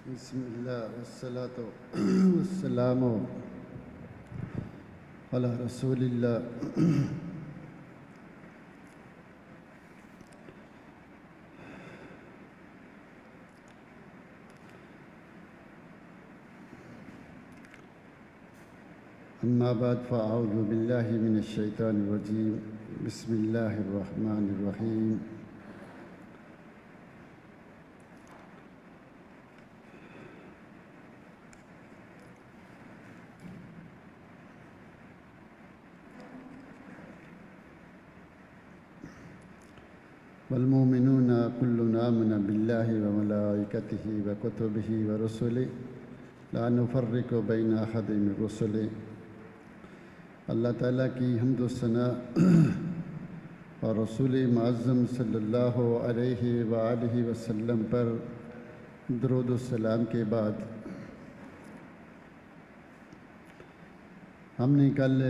بسم اللہ والصلاة والسلام علی رسول اللہ. اما بعد فاعوذ باللہ من الشیطان الرجیم. بسم اللہ الرحمن الرحیم. والمؤمنون كل آمن بالله وملائكته وكتبه ورسله لا نفرق بين أحد من رسله. اللہ تعالیٰ کی حمد و ثنا اور رسول معظم صلی اللہ علیہ وآلہ وسلم پر درود و سلام کے بعد ہم نے کل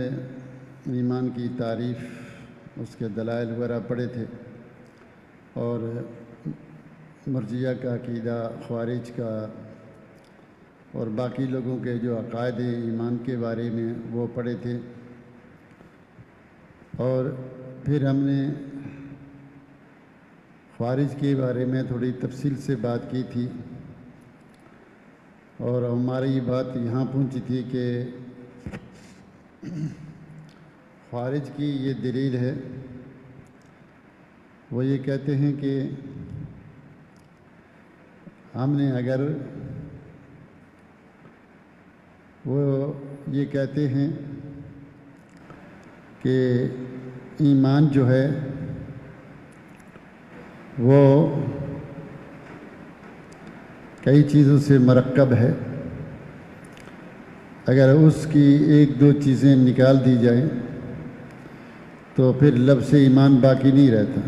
ایمان کی تعریف، اس کے دلائل وغیرہ پڑھے تھے، اور مرجئہ کا عقیدہ، خوارج کا اور باقی لوگوں کے جو عقائد ایمان کے بارے میں وہ پڑھے تھے. اور پھر ہم نے خوارج کے بارے میں تھوڑی تفصیل سے بات کی تھی، اور ہماری بات یہاں پہنچی تھی کہ خوارج کی یہ دلیل ہے. وہ یہ کہتے ہیں کہ ہم نے اگر وہ یہ کہتے ہیں کہ ایمان جو ہے وہ کئی چیزوں سے مرکب ہے. اگر اس کی ایک دو چیزیں نکال دی جائیں تو پھر لفظ ایمان باقی نہیں رہتا.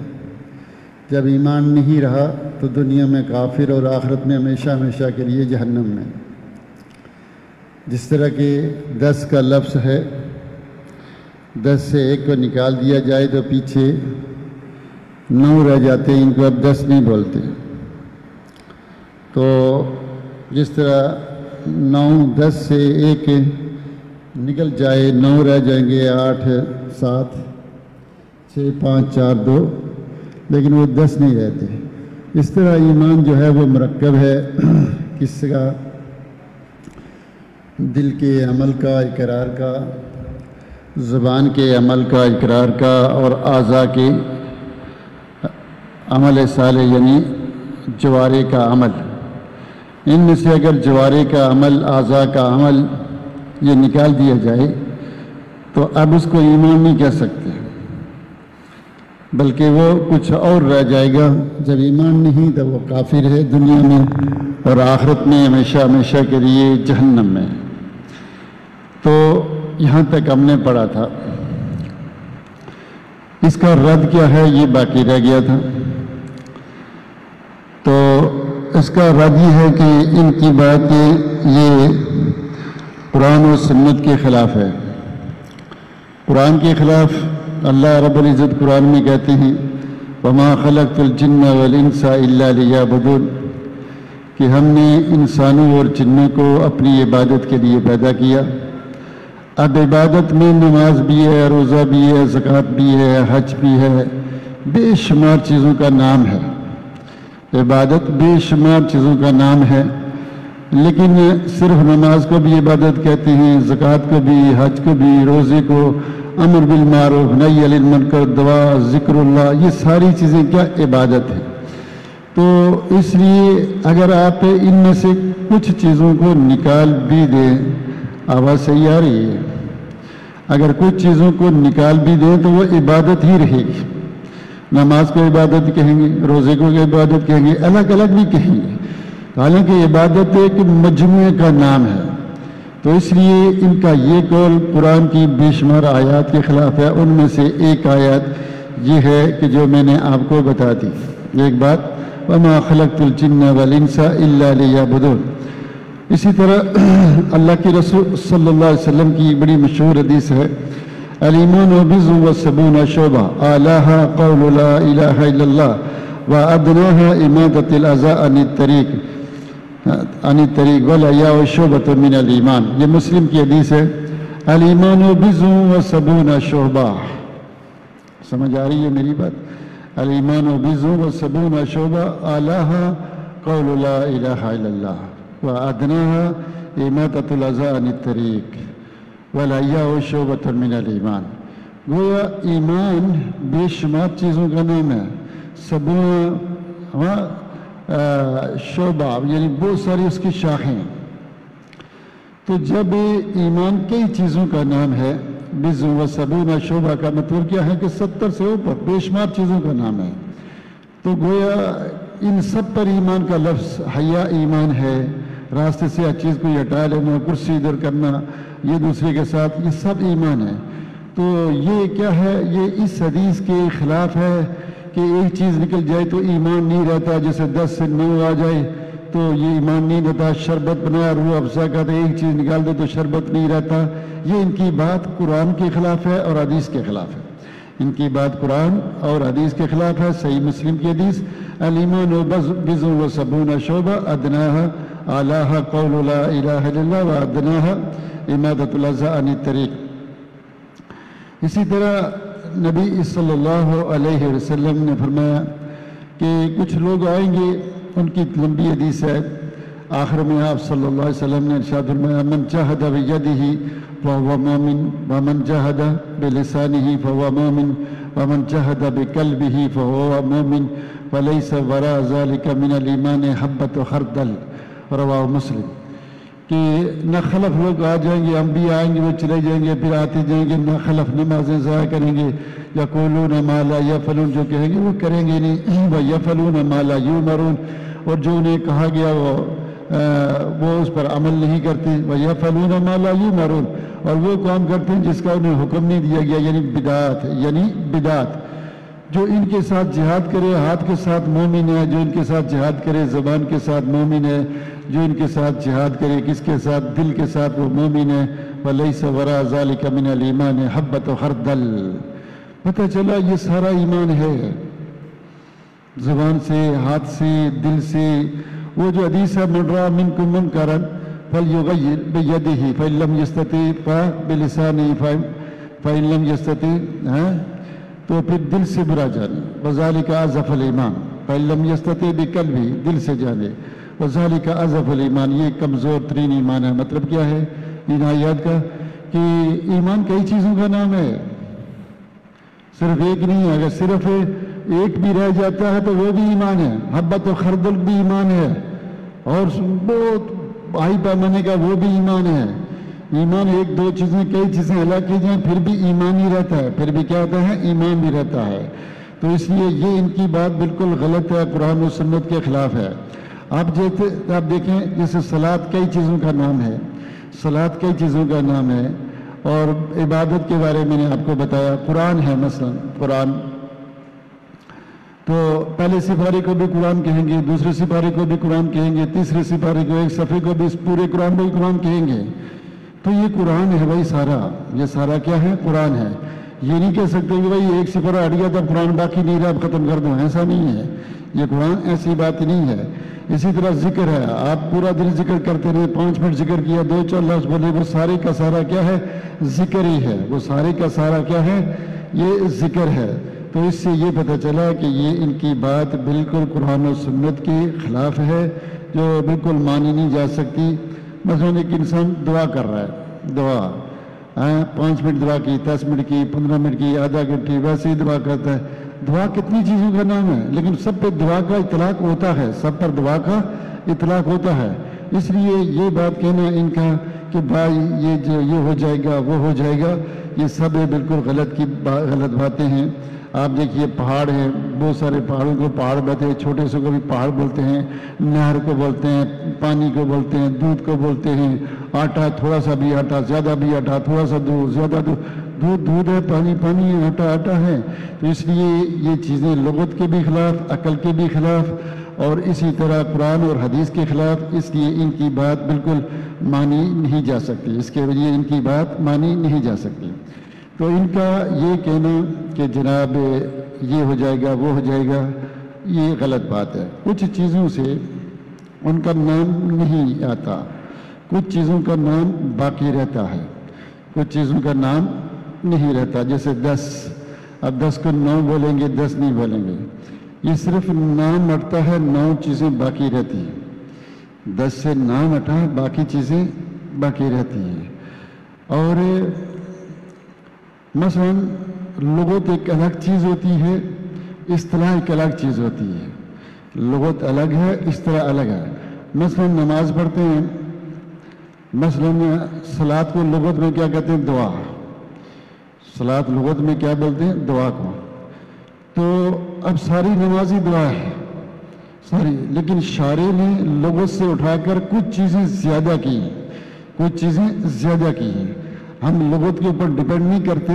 جب ایمان نہیں رہا تو دنیا میں کافر اور آخرت میں ہمیشہ ہمیشہ کے لیے جہنم میں. جس طرح کہ 10 کا لفظ ہے، 10 سے 1 کو نکال دیا جائے تو پیچھے 9 رہ جاتے ہیں، ان کو اب 10 نہیں بولتے. تو جس طرح 9 10 سے 1 نکل جائے 9 رہ جائیں گے، 8 7 6 5 4 2، لیکن وہ 10 نہیں رہتے. اس طرح ایمان جو ہے وہ مرکب ہے، کس کا؟ دل کے عمل کا، اقرار کا، زبان کے عمل کا، اقرار کا، اور اعضاء کے عمل صالح یعنی جوارے کا عمل. ان میں سے اگر جوارے کا عمل، اعضاء کا عمل یہ نکال دیا جائے تو اب اس کو ایمان نہیں کہہ سکتے، بلکہ وہ کچھ اور رہ جائے گا. جب ایمان نہیں تو وہ کافر ہے دنیا میں، اور آخرت میں ہمیشہ ہمیشہ کے لیے جہنم میں. تو یہاں تک ہم نے پڑھا تھا. اس کا رد کیا ہے یہ باقی رہ گیا تھا. تو اس کا رد یہ ہے کہ ان کی بات یہ قرآن و سنت کے خلاف ہے. قرآن کے خلاف اللہ رب العزت قرآن میں کہتے ہیں وَمَا خَلَقْتُ الْجِنَّ وَالْإِنسَ إِلَّا لِيَعْبُدُونَ، کہ ہم نے انسانوں اور جنوں کو اپنی عبادت کے لیے پیدا کیا. اب عبادت میں نماز بھی ہے، روزہ بھی ہے، زکوٰۃ بھی ہے، حج بھی ہے، بے شمار چیزوں کا نام ہے. عبادت بے شمار چیزوں کا نام ہے، لیکن صرف نماز کو بھی عبادت کہتے ہیں، زکوٰۃ کو بھی، حج کو بھی، روزے کو، امر بالمعروف نہی عن المنکر، دعا، ذکر اللہ، یہ ساری چیزیں کیا؟ عبادت ہے. تو اس لیے اگر آپ ان میں سے کچھ چیزوں کو نکال بھی دیں، آواز صحیح آ رہی ہے؟ اگر کچھ چیزوں کو نکال بھی دیں تو وہ عبادت ہی رہے گی. نماز کو عبادت کہیں گے، روزے کو عبادت کہیں گے، الگ الگ بھی کہیں گے، حالانکہ عبادت ایک مجموعے کا نام ہے. تو اس لیے ان کا یہ قول قرآن کی بے شمار آیات کے خلاف ہے. ان میں سے ایک آیات یہ ہے کہ جو میں نے آپ کو بتا دی. ایک بات وَمَا خَلَقْتُ الْجِنَّ وَالْإِنسَ إِلَّا لِيَعْبُدُونَ. اسی طرح اللہ کے رسول صلی اللہ علیہ وسلم کی بڑی مشہور حدیث ہے الایمان بضع وسبعون شعبہ اعلیٰها قول لا الہ الا اللہ وادناها اماطۃ الاذى عن الطریق. عن الطریق والحیاء شعبۃ من الایمان. یہ مسلم کی حدیث ہے. الایمان بضع و سبعون شعبہ. سمجھ آ رہی ہے میری بات؟ الایمان بضع و سبعون شعبہ اعلیٰها قول لا الہ الا اللہ وادناها اماطۃ الاذى عن الطریق والحیاء شعبۃ من الایمان. گویا ایمان بے شمار چیزوں کا نام ہے. سبعون شعبہ یعنی بہت ساری اس کی شاخیں. تو جب ایمان کئی چیزوں کا نام ہے، بضع و سبعون شعبہ کا مطلب کیا ہے کہ 70 سے اوپر بے شمار چیزوں کا نام ہے. تو گویا ان سب پر ایمان کا لفظ. حیا ایمان ہے، راستے سے ہر چیز کو ہٹا لینا، کرسی ادھر کرنا، یہ دوسرے کے ساتھ، یہ سب ایمان ہے. تو یہ کیا ہے؟ یہ اس حدیث کے خلاف ہے کہ ایک چیز نکل جائے تو ایمان نہیں رہتا. جیسے 10 سے 9 آ جائے تو یہ ایمان نہیں رہتا. شربت بنایا روح افزا کا تو ایک چیز نکال دے تو شربت نہیں رہتا. یہ ان کی بات قرآن کے خلاف ہے اور حدیث کے خلاف ہے. ان کی بات قرآن اور حدیث کے خلاف ہے. صحیح مسلم کی حدیث الایمان بضع و سبعون شعبہ ادناها اعلیٰها قول لا الہ الا اللہ وادناها اماطۃ الاذى عن الطریق. اسی طرح نبی صلی اللہ علیہ وسلم نے فرمایا کہ کچھ لوگ آئیں گے، ان کی لمبی حدیث ہے. آخر میں آپ صلی اللہ علیہ وسلم نے ارشاد فرمایا من جاہد بیدہ فہو مومن ومن جاہد بلسانہ فہو مومن ومن جاہد بقلبہ فہو مومن ولیس وراء ذلک من الایمان حبۃ خردل. رواہ مسلم. کہ نہ خلف لوگ آ جائیں گے، انبیاء آئیں گے، وہ چلے جائیں گے، پھر آتے جائیں گے، نہ خلف نمازیں ضائع کریں گے. یقولون ما لا یفعلون، جو کہیں گے وہ کریں گے نہیں. ویفعلون ما لا یؤمرون، اور جو انہیں کہا گیا وہ اس پر عمل نہیں کرتے. ویفعلون ما لا یؤمرون، اور وہ کام کرتے ہیں جس کا انہیں حکم نہیں دیا گیا، یعنی بدعت. جو ان کے ساتھ جہاد کرے ہاتھ کے ساتھ مومن ہے، جو ان کے ساتھ جہاد کرے زبان کے ساتھ مومن ہے، جو ان کے ساتھ جہاد کرے کس کے ساتھ؟ دل کے ساتھ، وہ مومن ہے. وَلَيْسَ وَرَاءَ ذَلِكَ مِنَ الْإِيمَانِ حَبَّةُ خَرْدَلٍ. پتہ چلا یہ سارا ایمان ہے، زبان سے، ہاتھ سے، دل سے. وہ جو حدیث ہے مَنْ رَأَىٰ مِنْكُم مُنْكَرًا فَلْيُغَيِّرْ بِيَدِهِ فَإِن لَّمْ يَسْتَطِعْ فَبِلِسَانِهِ فَإِن لَّمْ يَسْتَطِعْ، تو پھر دل سے برا جانے. وَذَلِكَ أَضْعَفُ الْإِيمَانِ فَإِن لَّمْ يَسْتَطِعْ بِقَلْبِهِ، دل سے جانے. وَذَلِكَ أَضْعَفُ الْإِيمَانِ، یہ کمزور ترین ایمان ہے. مطلب کیا ہے ان آیات کا؟ کہ ایمان کئی چیزوں کا نام ہے، صرف ایک نہیں ہے. اگر صرف ایک بھی رہ جاتا ہے تو وہ بھی ایمان ہے. حبۃ و خردل بھی ایمان ہے، اور بہت بھائی پیمانے کا وہ بھی ایمان ہے. ایمان ایک دو چیزیں، کئی چیزیں الگ کی جائیں پھر بھی ایمان ہی رہتا ہے، پھر بھی کیا ہوتا ہے؟ ایمان بھی رہتا ہے. تو اس لیے یہ ان کی بات بالکل غلط ہے، قرآن و سنت کے خلاف ہے. آپ دیکھیں جیسے صلاۃ کئی چیزوں کا نام ہے، صلاۃ کئی چیزوں کا نام ہے. اور عبادت کے بارے میں نے آپ کو بتایا. قرآن ہے مثلا، قرآن تو پہلے سپارے کو بھی قرآن کہیں گے، دوسرے سپارے کو بھی قرآن کہیں گے، تیسرے سپارے کو، ایک صفحے کو بھی، پورے قرآن کو قرآن کہیں گے. تو یہ قرآن ہے بھائی سارا. یہ سارا کیا ہے؟ قرآن ہے. یہ نہیں کہہ سکتے کہ بھائی ایک سپارہ ہٹ گیا تھا قرآن باقی نہیں رہا اب ختم کر دو. ایسا نہیں ہے. یہ قرآن ایسی بات نہیں ہے. اسی طرح ذکر ہے، آپ پورا دن ذکر کرتے رہے، 5 منٹ ذکر کیا، 2-4 لفظ بولے، وہ سارے کا سارا کیا ہے؟ ذکر ہی ہے. وہ سارے کا سارا کیا ہے؟ یہ ذکر ہے. تو اس سے یہ پتہ چلا کہ یہ ان کی بات بالکل قرآن و سنت کے خلاف ہے، جو بالکل مانی نہیں جا سکتی. مثلاً ایک انسان دعا کر رہا ہے، دعا 5 منٹ دعا کی، 10 منٹ کی، 15 منٹ کی، آدھا گھنٹے، ویسے ہی دعا کرتا ہے. دعا کتنی چیزوں کا نام ہے، لیکن سب پہ دعا کا اطلاق ہوتا ہے، سب پر دعا کا اطلاق ہوتا ہے. اس لیے یہ بات کہنا ان کا کہ بھائی یہ ہو جائے گا، وہ ہو جائے گا، یہ سب بالکل غلط باتیں ہیں. آپ دیکھیے پہاڑ ہیں، بہت سارے پہاڑوں کو پہاڑ بولتے ہیں، چھوٹے سے کو بھی پہاڑ بولتے ہیں، نہر کو بولتے ہیں، پانی کو بولتے ہیں، دودھ کو بولتے ہیں، آٹا، تھوڑا سا بھی آٹا، زیادہ بھی آٹا، تھوڑا سا دودھ، زیادہ دودھ ہے، پانی ہے، آٹا ہے. تو اس لیے یہ چیزیں لغت کے بھی خلاف، عقل کے بھی خلاف، اور اسی طرح قرآن اور حدیث کے خلاف. اس لیے ان کی بات بالکل مانی نہیں جا سکتی، اس کے لیے ان کی بات مانی نہیں جا سکتی. تو ان کا یہ کہنا کہ جناب یہ ہو جائے گا، وہ ہو جائے گا، یہ غلط بات ہے. کچھ چیزوں سے ان کا نام نہیں آتا، کچھ چیزوں کا نام باقی رہتا ہے، کچھ چیزوں کا نام نہیں رہتا. جیسے 10، اب 10 کو 9 بولیں گے، 10 نہیں بولیں گے. یہ صرف نام ہٹتا ہے، 9 چیزیں باقی رہتی ہیں. 10 سے نام ہٹا، باقی چیزیں باقی رہتی ہیں. اور مثلا لغت ایک الگ چیز ہوتی ہے، اصطلاح ایک الگ چیز ہوتی ہے. لغت الگ ہے، اصطلاح الگ ہے. مثلا نماز پڑھتے ہیں، مثلا صلاۃ کو لغت میں کیا کہتے ہیں؟ دعا. صلاۃ لغت میں کیا بولتے ہیں؟ دعا کو. تو اب ساری نمازی دعا ہے ساری، لیکن شارع نے لغت سے اٹھا کر کچھ چیزیں زیادہ کی ہیں، کچھ چیزیں زیادہ کی ہیں. ہم لغت کے اوپر ڈپینڈ نہیں کرتے،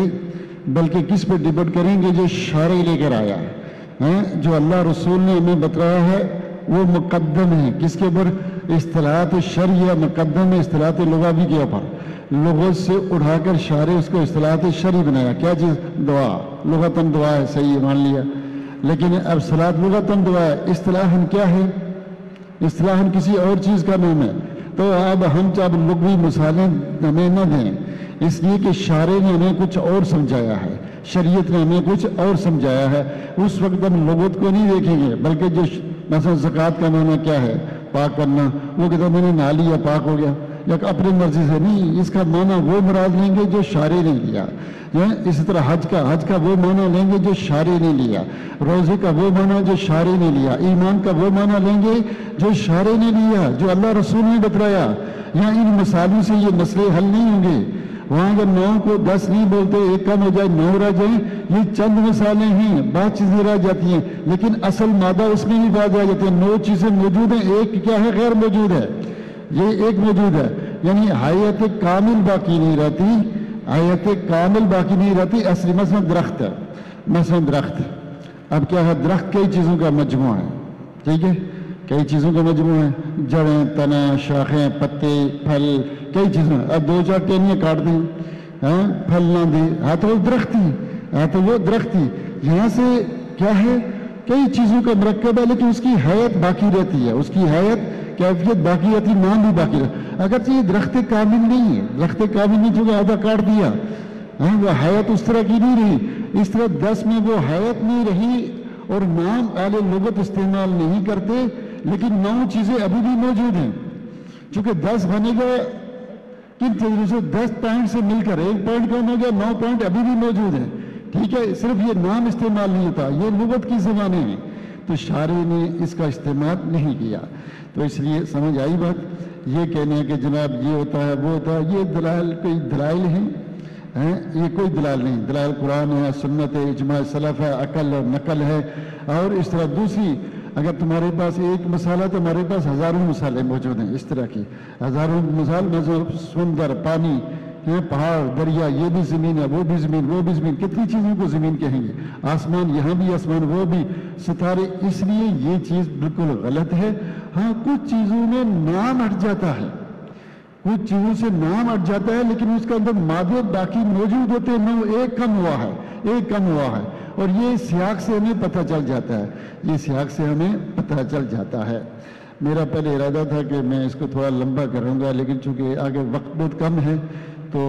بلکہ کس پہ ڈپینڈ کریں گے؟ جو شارع لے کر آیا ہے، جو اللہ رسول نے ہمیں بتایا ہے وہ مقدم ہے. کس کے اوپر؟ اصطلاحات شرعیہ مقدم ہے اصطلاحات لغوی کے اوپر. لغت سے اٹھا کر شارع اس کو اصطلاحات شرعی بنایا. کیا چیز؟ دعا. لغتاً دعا ہے، صحیح مان لیا. لیکن اب صلاۃ لغتاً دعا ہے، اصطلاحاً کیا ہے؟ اصطلاحاً کسی اور چیز کا نام ہے. تو اب ہم اب لغوی مثالیں ہمیں نہ دیں، اس لیے کہ شارع نے ہمیں کچھ اور سمجھایا ہے، شریعت نے ہمیں کچھ اور سمجھایا ہے. اس وقت ہم لغت کو نہیں دیکھیں گے، بلکہ جو مثلا زکوٰۃ کا معنی کیا ہے؟ پاک کرنا. وہ کہتا میں نے نہا لیا پاک ہو گیا، یا اپنی مرضی سے نہیں. اس کا معنی وہ مراد لیں گے جو شارع نے لیا. اسی طرح حج کا وہ معنی لیں گے جو شارع نے لیا. روزے کا وہ معنی جو شارع نے لیا. ایمان کا وہ معنی لیں گے جو شارع نے لیا، جو اللہ رسول نے بتلایا. یہاں ان مثالوں سے یہ مسئلے حل نہیں ہوں گے. وہاں اگر 9 کو 10 نہیں بولتے، ایک کم ہو جائے 9 رہ جائیں، یہ چند مثالیں ہیں، بات چیزیں رہ جاتی ہیں، لیکن اصل مادہ اس میں بھی بات رہ جاتی ہے. 9 چیزیں موجود ہیں، ایک کیا ہے؟ غیر موجود ہے. یہ ایک موجود ہے، یعنی حیات کامل باقی نہیں رہتی، حیات کامل باقی نہیں رہتی. اصلی مثلا درخت ہے، مثلا درخت. اب کیا ہے؟ درخت کئی چیزوں کا مجموعہ ہے، ٹھیک ہے؟ کئی چیزوں کا مجموعہ ہے، جڑیں، تنا، شاخیں، پتے، پھل، کئی چیزیں. اب 2-4 ٹہنیاں کاٹ دیں، پھل نہ دیں، تو وہ درخت ہی، تو وہ درخت ہی. یہاں سے کیا ہے؟ کئی چیزوں کا مرکب ہے، لیکن اس کی حیات باقی رہتی ہے، اس کی حیات کیفیت باقی رہتی، نام بھی باقی رہتا. اگرچہ یہ درخت کامل نہیں ہے، درخت کامل نہیں، چونکہ آدھا کاٹ دیا، وہ حیات اس طرح کی نہیں رہی. اس طرح 10 میں وہ حیات نہیں رہی، اور نام اہل لغت استعمال نہیں کرتے، لیکن 9 چیزیں ابھی بھی موجود ہیں. چونکہ 10 بنے گا کن چیزوں سے؟ 10 پوائنٹ سے مل کر ایک پوائنٹ کم ہو گیا، 9 پوائنٹ ابھی بھی موجود ہیں. ٹھیک ہے، صرف یہ نام استعمال نہیں ہوتا، یہ لغت کی زبانیں ہیں، تو شارع نے اس کا استعمال نہیں کیا. تو اس لیے سمجھ آئی بات. یہ کہنے کہ جناب یہ ہوتا ہے وہ ہوتا ہے، یہ دلائل کوئی دلائل ہیں؟ یہ کوئی دلائل نہیں. دلائل قرآن ہے، سنت ہے، اجماع سلف ہے، عقل اور نقل ہے. اور اس طرح دوسری، اگر تمہارے پاس ایک مثال ہے تو ہمارے پاس ہزاروں مثالیں موجود ہیں اس طرح کی، ہزاروں مثال. سمندر، پانی، پہاڑ، دریا، یہ بھی زمین ہے، وہ بھی زمین، وہ بھی زمین. کتنی چیزوں کو زمین کہیں گے؟ آسمان، یہاں بھی آسمان، وہ بھی ستارے. اس لیے یہ چیز بالکل غلط ہے. ہاں کچھ چیزوں میں نام ہٹ جاتا ہے، کچھ چیزوں سے نام ہٹ جاتا ہے، لیکن اس کے اندر مادے باقی موجود ہوتے ہیں. ایک کم ہوا ہے، ایک کم ہوا ہے. اور یہ سیاق سے ہمیں پتہ چل جاتا ہے، یہ سیاق سے ہمیں پتہ چل جاتا ہے. میرا پہلے ارادہ تھا کہ میں اس کو تھوڑا لمبا کروں گا، لیکن چونکہ آگے وقت بہت کم ہے تو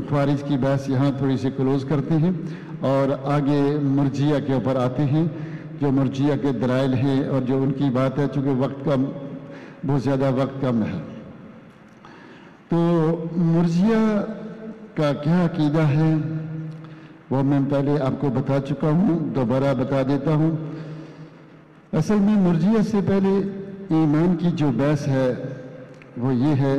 خوارج کی بحث یہاں تھوڑی سی کلوز کرتے ہیں اور آگے مرجیہ کے اوپر آتے ہیں. جو مرجیہ کے دلائل ہیں اور جو ان کی بات ہے، چونکہ وقت کم، بہت زیادہ وقت کم ہے. تو مرجیہ کا کیا عقیدہ ہے وہ میں پہلے آپ کو بتا چکا ہوں، دوبارہ بتا دیتا ہوں. اصل میں مرجیہ سے پہلے ایمان کی جو بحث ہے وہ یہ ہے،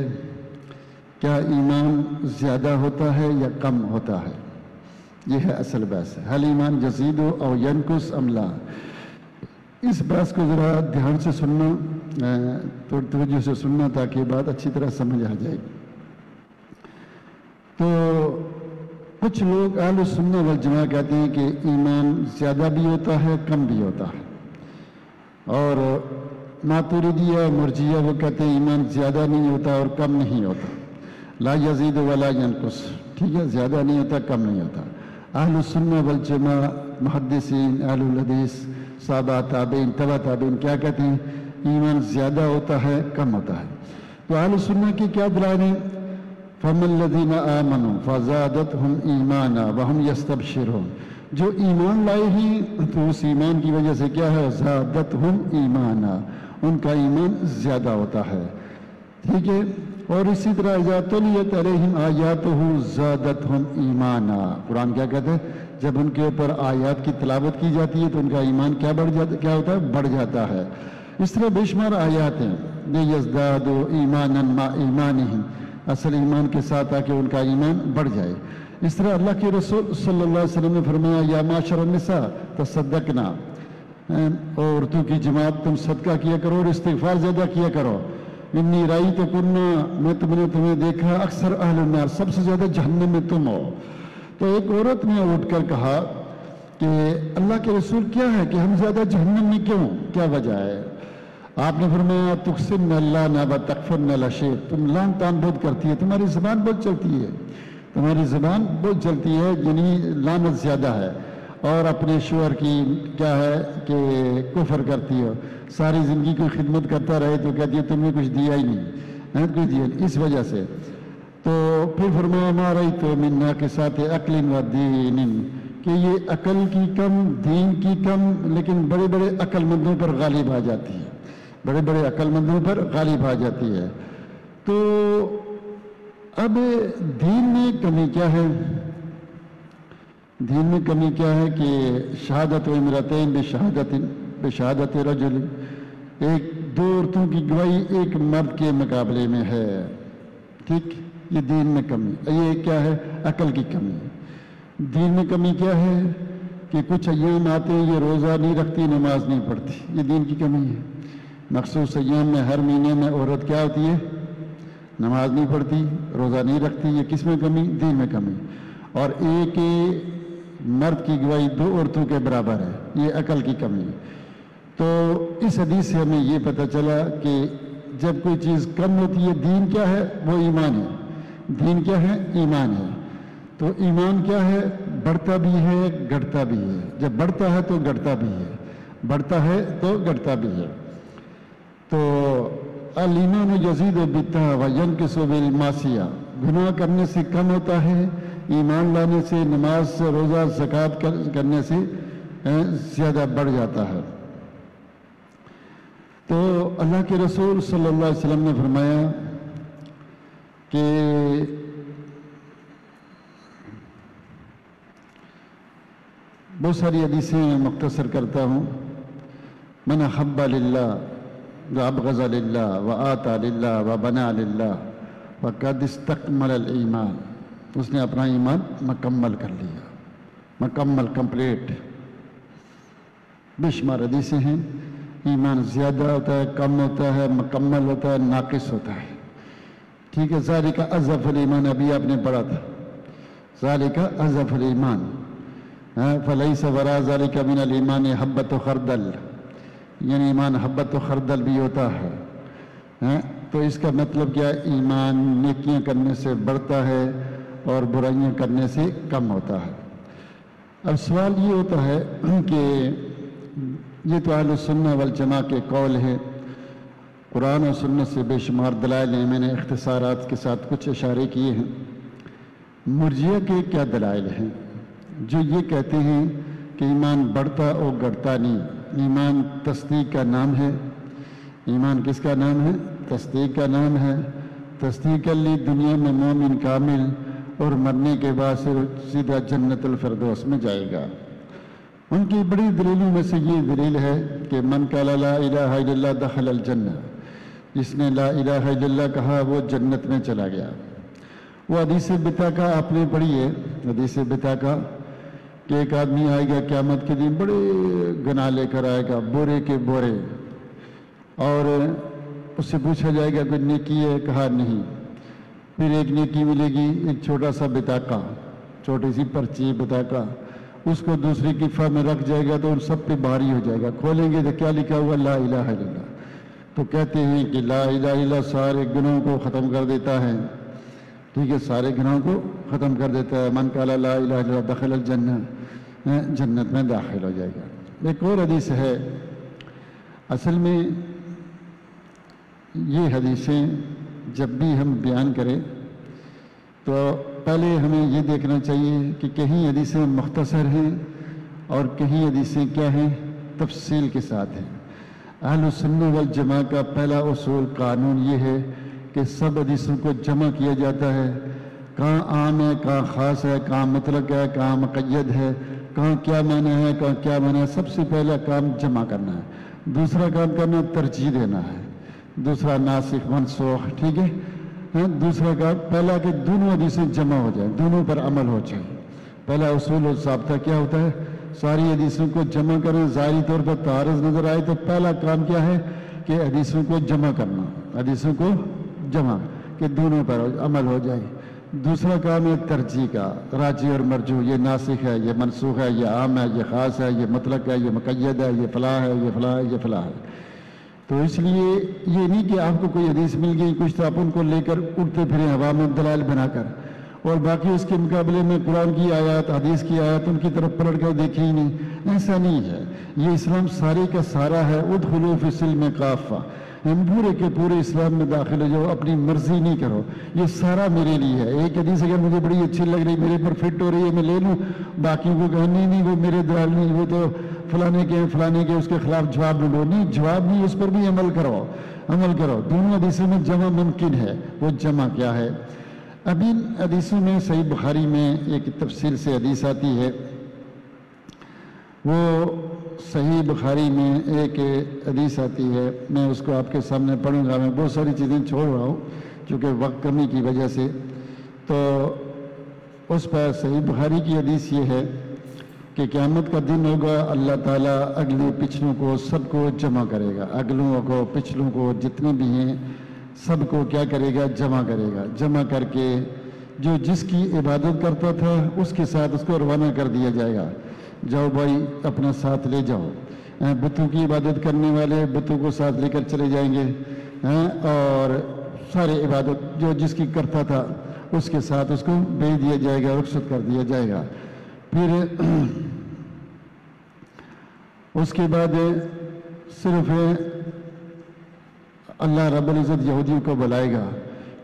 کیا ایمان زیادہ ہوتا ہے یا کم ہوتا ہے؟ یہ ہے اصل بحث. حل ایمان یزید او ینقص ام لا؟ اس بحث کو ذرا دھیان سے سننا، توجہ سے سننا، تاکہ بات اچھی طرح سمجھ آ جائے. تو کچھ لوگ اہل سنت والجماعہ کہتے ہیں کہ ایمان زیادہ بھی ہوتا ہے، کم بھی ہوتا ہے. اور ماتوریدیہ مرجیہ وہ کہتے ہیں ایمان زیادہ نہیں ہوتا اور کم نہیں ہوتا، لا یزید ولا ینقص. ٹھیک ہے، زیادہ نہیں ہوتا، کم نہیں ہوتا. اہل سنت والجماعہ، محدثین، اہل الحدیث، صحابہ، تابعین، تبع تابعین کیا کہتے ہیں؟ ایمان زیادہ ہوتا ہے کم ہوتا ہے. تو اہل سنت کی کیا دلائل ہیں؟ فَمَا الَّذِينَ آمَنُوا فَزَادَتْهُمْ إِيمَانًا وَهُمْ يَسْتَبْشِرُونَ. جو ایمان لائے ہیں تو اس ایمان کی وجہ سے کیا ہے؟ زادتہم ایمانا، ان کا ایمان زیادہ ہوتا ہے. ٹھیک ہے. اور اسی طرح اذا تلیت علیہم آیاتہ زادتہم ایمانا. قرآن کیا کہتے ہیں؟ جب ان کے اوپر آیات کی تلاوت کی جاتی ہے تو ان کا ایمان کیا ہوتا ہے؟ بڑھ جاتا ہے. اس طرح بے شمار آیات ہیں. لیزدادوا ایمانا مع ایمانہم، اصل ایمان کے ساتھ آ کے ان کا ایمان بڑھ جائے. اس طرح اللہ کے رسول صلی اللہ علیہ وسلم نے فرمایا یا معاشر النساء تصدقنا، عورتوں کی جماعت تم صدقہ کیا کرو اور استغفار زیادہ کیا کرو. انی رأیتکنا، میں تمہیں دیکھا اکثر اہل النار، سب سے زیادہ جہنم میں تم ہو. تو ایک عورت نے اٹھ کر کہا کہ اللہ کے رسول کیا ہے کہ ہم زیادہ جہنم میں کیوں، کیا وجہ ہے؟ آپ نے فرمایا تقسمن اللہ نہ تکفرن لشیء، تم لان تان بہت کرتی ہے، تمہاری زبان بہت چلتی ہے، تمہاری زبان بہت چلتی ہے، یعنی لعنت زیادہ ہے. اور اپنے شوہر کی کیا ہے کہ کفر کرتی ہو، ساری زندگی کوئی خدمت کرتا رہے تو کہتی ہے تم نے کچھ دیا ہی نہیں، کچھ دیا نہیں، اس وجہ سے. تو پھر فرمایا ما رأیت من ناقصات عقل و دین، کہ یہ عقل کی کم، دین کی کم، لیکن بڑے بڑے عقل مندوں پر غالب آ جاتی ہے، بڑے بڑے عقل مندوں پر غالب آ جاتی ہے. تو اب دین میں کمی کیا ہے؟ دین میں کمی کیا ہے کہ شہادت و امرتین بشہادت رجل، ایک دو عورتوں کی گواہی ایک مرد کے مقابلے میں ہے. ٹھیک، یہ دین میں کمی. یہ کیا ہے؟ عقل کی کمی. دین میں کمی کیا ہے کہ کچھ ایام آتے ہیں یہ روزہ نہیں رکھتی، نماز نہیں پڑھتی، یہ دین کی کمی ہے. مخصوص ایام میں ہر مہینے میں عورت کیا ہوتی ہے؟ نماز نہیں پڑھتی، روزہ نہیں رکھتی. یہ کس میں کمی؟ دین میں کمی. اور ایک مرد کی گواہی دو عورتوں کے برابر ہے، یہ عقل کی کمی. تو اس حدیث سے ہمیں یہ پتہ چلا کہ جب کوئی چیز کم ہوتی ہے، دین کیا ہے؟ وہ ایمان ہے. دین کیا ہے؟ ایمان ہے. تو ایمان کیا ہے؟ بڑھتا بھی ہے گھٹتا بھی ہے. جب بڑھتا ہے تو گھٹتا بھی ہے، بڑھتا ہے تو گھٹتا بھی ہے. تو الایمان یزید بالطاعہ و ینقص بالمعصیہ، گناہ کرنے سے کم ہوتا ہے، ایمان لانے سے، نماز سے، روزہ زکوٰۃ کرنے سے زیادہ بڑھ جاتا ہے. تو اللہ کے رسول صلی اللہ علیہ وسلم نے فرمایا کہ بہت ساری حدیثیں مختصر کرتا ہوں. من احب للہ وابغض للہ وآتى للہ وبنى للہ فقد استکمل الایمان، اس نے اپنا ایمان مکمل کر لیا، مکمل، کمپلیٹ. بے شمار حدیثیں ہیں. ایمان زیادہ ہوتا ہے، کم ہوتا ہے، مکمل ہوتا ہے، ناقص ہوتا ہے. ٹھیک ہے. ذالک اضعف الایمان، ابھی آپ نے پڑھا تھا، ذالک اضعف الایمان، فلیس وراء ذالک من الایمان حبۃ خردل، یعنی ایمان حبۃ خردل بھی ہوتا ہے. تو اس کا مطلب کیا؟ ایمان نیکیاں کرنے سے بڑھتا ہے اور برائیاں کرنے سے کم ہوتا ہے. اب سوال یہ ہوتا ہے کہ یہ تو اہل سنہ والجماع کے قول ہے، قرآن و سنت سے بے شمار دلائل ہیں، میں نے اختصارات کے ساتھ کچھ اشارے کیے ہیں. مرجئہ کے کیا دلائل ہیں جو یہ کہتے ہیں کہ ایمان بڑھتا اور گھٹتا نہیں؟ ایمان تصدیق کا نام ہے. ایمان کس کا نام ہے؟ تصدیق کا نام ہے. تصدیق کر لی دنیا میں مومن کامل، اور مرنے کے بعد سے سیدھا جنت الفردوس میں جائے گا. ان کی بڑی دلیلوں میں سے یہ دلیل ہے کہ من قال لا الہ الا اللہ دخل الجنہ، جس نے لا الہ الا اللہ کہا وہ جنت میں چلا گیا. وہ حدیث بطاقہ آپ نے پڑھی ہے، حدیث بطاقہ کہ ایک آدمی آئے گا قیامت کے دن، بڑے گناہ لے کر آئے گا، بورے کے بورے، اور اس سے پوچھا جائے گا کوئی نیکی ہے؟ کہا نہیں. پھر ایک نیکی ملے گی، ایک چھوٹا سا بطاقہ، چھوٹی سی پرچی بطاقہ، اس کو دوسری کفہ میں رکھ جائے گا تو ان سب پہ بھاری ہو جائے گا. کھولیں گے تو کیا لکھا ہوا؟ لا الہ الا اللہ. تو کہتے ہیں کہ لا الہ الا اللہ سارے گناہوں کو ختم کر دیتا ہے. ٹھیک ہے، سارے گناہوں کو ختم کر دیتا ہے. من قال لا الہ الا اللہ دخل الجنہ، جنت میں داخل ہو جائے گا. ایک اور حدیث ہے، اصل میں یہ حدیثیں جب بھی ہم بیان کریں تو پہلے ہمیں یہ دیکھنا چاہیے کہ کہیں حدیثیں مختصر ہیں اور کہیں حدیثیں کیا ہیں تفصیل کے ساتھ ہیں۔ اہل السنہ والجماع کا پہلا اصول قانون یہ ہے کہ سب حدیثوں کو جمع کیا جاتا ہے، کہاں عام ہے، کہاں خاص ہے، کہاں مطلق ہے، کہاں مقید ہے، کہاں کیا معنی ہے، کہاں کیا معنی ہے۔ سب سے پہلا کام جمع کرنا ہے، دوسرا کام کرنا ترجیح دینا ہے، دوسرا ناسخ منسوخ، ٹھیک ہے۔ دوسرا کام پہلا کہ دونوں حدیثیں جمع ہو جائیں، دونوں پر عمل ہو جائے۔ پہلا اصول و ضابطہ کیا ہوتا ہے؟ ساری حدیثوں کو جمع کریں، ظاہری طور پر تعارض نظر آئے تو پہلا کام کیا ہے کہ حدیثوں کو جمع کرنا، حدیثوں کو جمع کہ دونوں پر عمل ہو جائے۔ دوسرا کام ہے ترجیح کا، راجح اور مرجوح، یہ ناسخ ہے، یہ منسوخ ہے، یہ عام ہے، یہ خاص ہے، یہ مطلق ہے، یہ مقید ہے، یہ فلاں ہے، یہ فلاں ہے، یہ فلاں ہے۔ تو اس لیے یہ نہیں کہ آپ کو کوئی حدیث مل گئی کچھ تو آپ ان کو لے کر اڑتے پھریں ہوا میں دلائل بنا کر، اور باقی اس کے مقابلے میں قرآن کی آیات، حدیث کی آیات ان کی طرف پلٹ کر دیکھی ہی نہیں۔ ایسا نہیں ہے، یہ اسلام سارے کا سارا ہے۔ ادخلوا فی السلم کافہ، ہم پورے کے پورے اسلام میں داخل ہو جاؤ، اپنی مرضی نہیں کرو، یہ سارا میرے لیے ہے۔ ایک حدیث اگر مجھے بڑی اچھی لگ رہی، میرے پر فٹ ہو رہی ہے، میں لے لوں، باقیوں کو کہا نہیں وہ میرے دلائل نہیں، وہ تو فلانے کے فلانے کے، اس کے خلاف جواب ڈھونڈو۔ نہیں، جواب نہیں، اس پر بھی عمل کرو، عمل کرو۔ دونوں حدیثوں میں جمع ممکن ہے، وہ جمع کیا ہے؟ اب ان حدیثوں میں صحیح بخاری میں ایک تفصیل سے حدیث آتی ہے، وہ صحیح بخاری میں ایک حدیث آتی ہے، میں اس کو آپ کے سامنے پڑھوں گا۔ میں بہت ساری چیزیں چھوڑ رہا ہوں چونکہ وقت کمی کی وجہ سے، تو اس پر صحیح بخاری کی حدیث یہ ہے کہ قیامت کا دن ہوگا، اللہ تعالیٰ اگلے پچھلوں کو سب کو جمع کرے گا، اگلوں کو پچھلوں کو جتنے بھی ہیں سب کو کیا کرے گا؟ جمع کرے گا۔ جمع کر کے جو جس کی عبادت کرتا تھا اس کے ساتھ اس کو روانہ کر دیا جائے گا، جاؤ بھائی اپنا ساتھ لے جاؤ۔ بتوں کی عبادت کرنے والے بتوں کو ساتھ لے کر چلے جائیں گے، اور سارے عبادت جو جس کی کرتا تھا اس کے ساتھ اس کو بھیج دیا جائے گا، رخصت کر دیا جائے گا۔ پھر اس کے بعد صرف اللہ رب العزت یہودیوں کو بلائے گا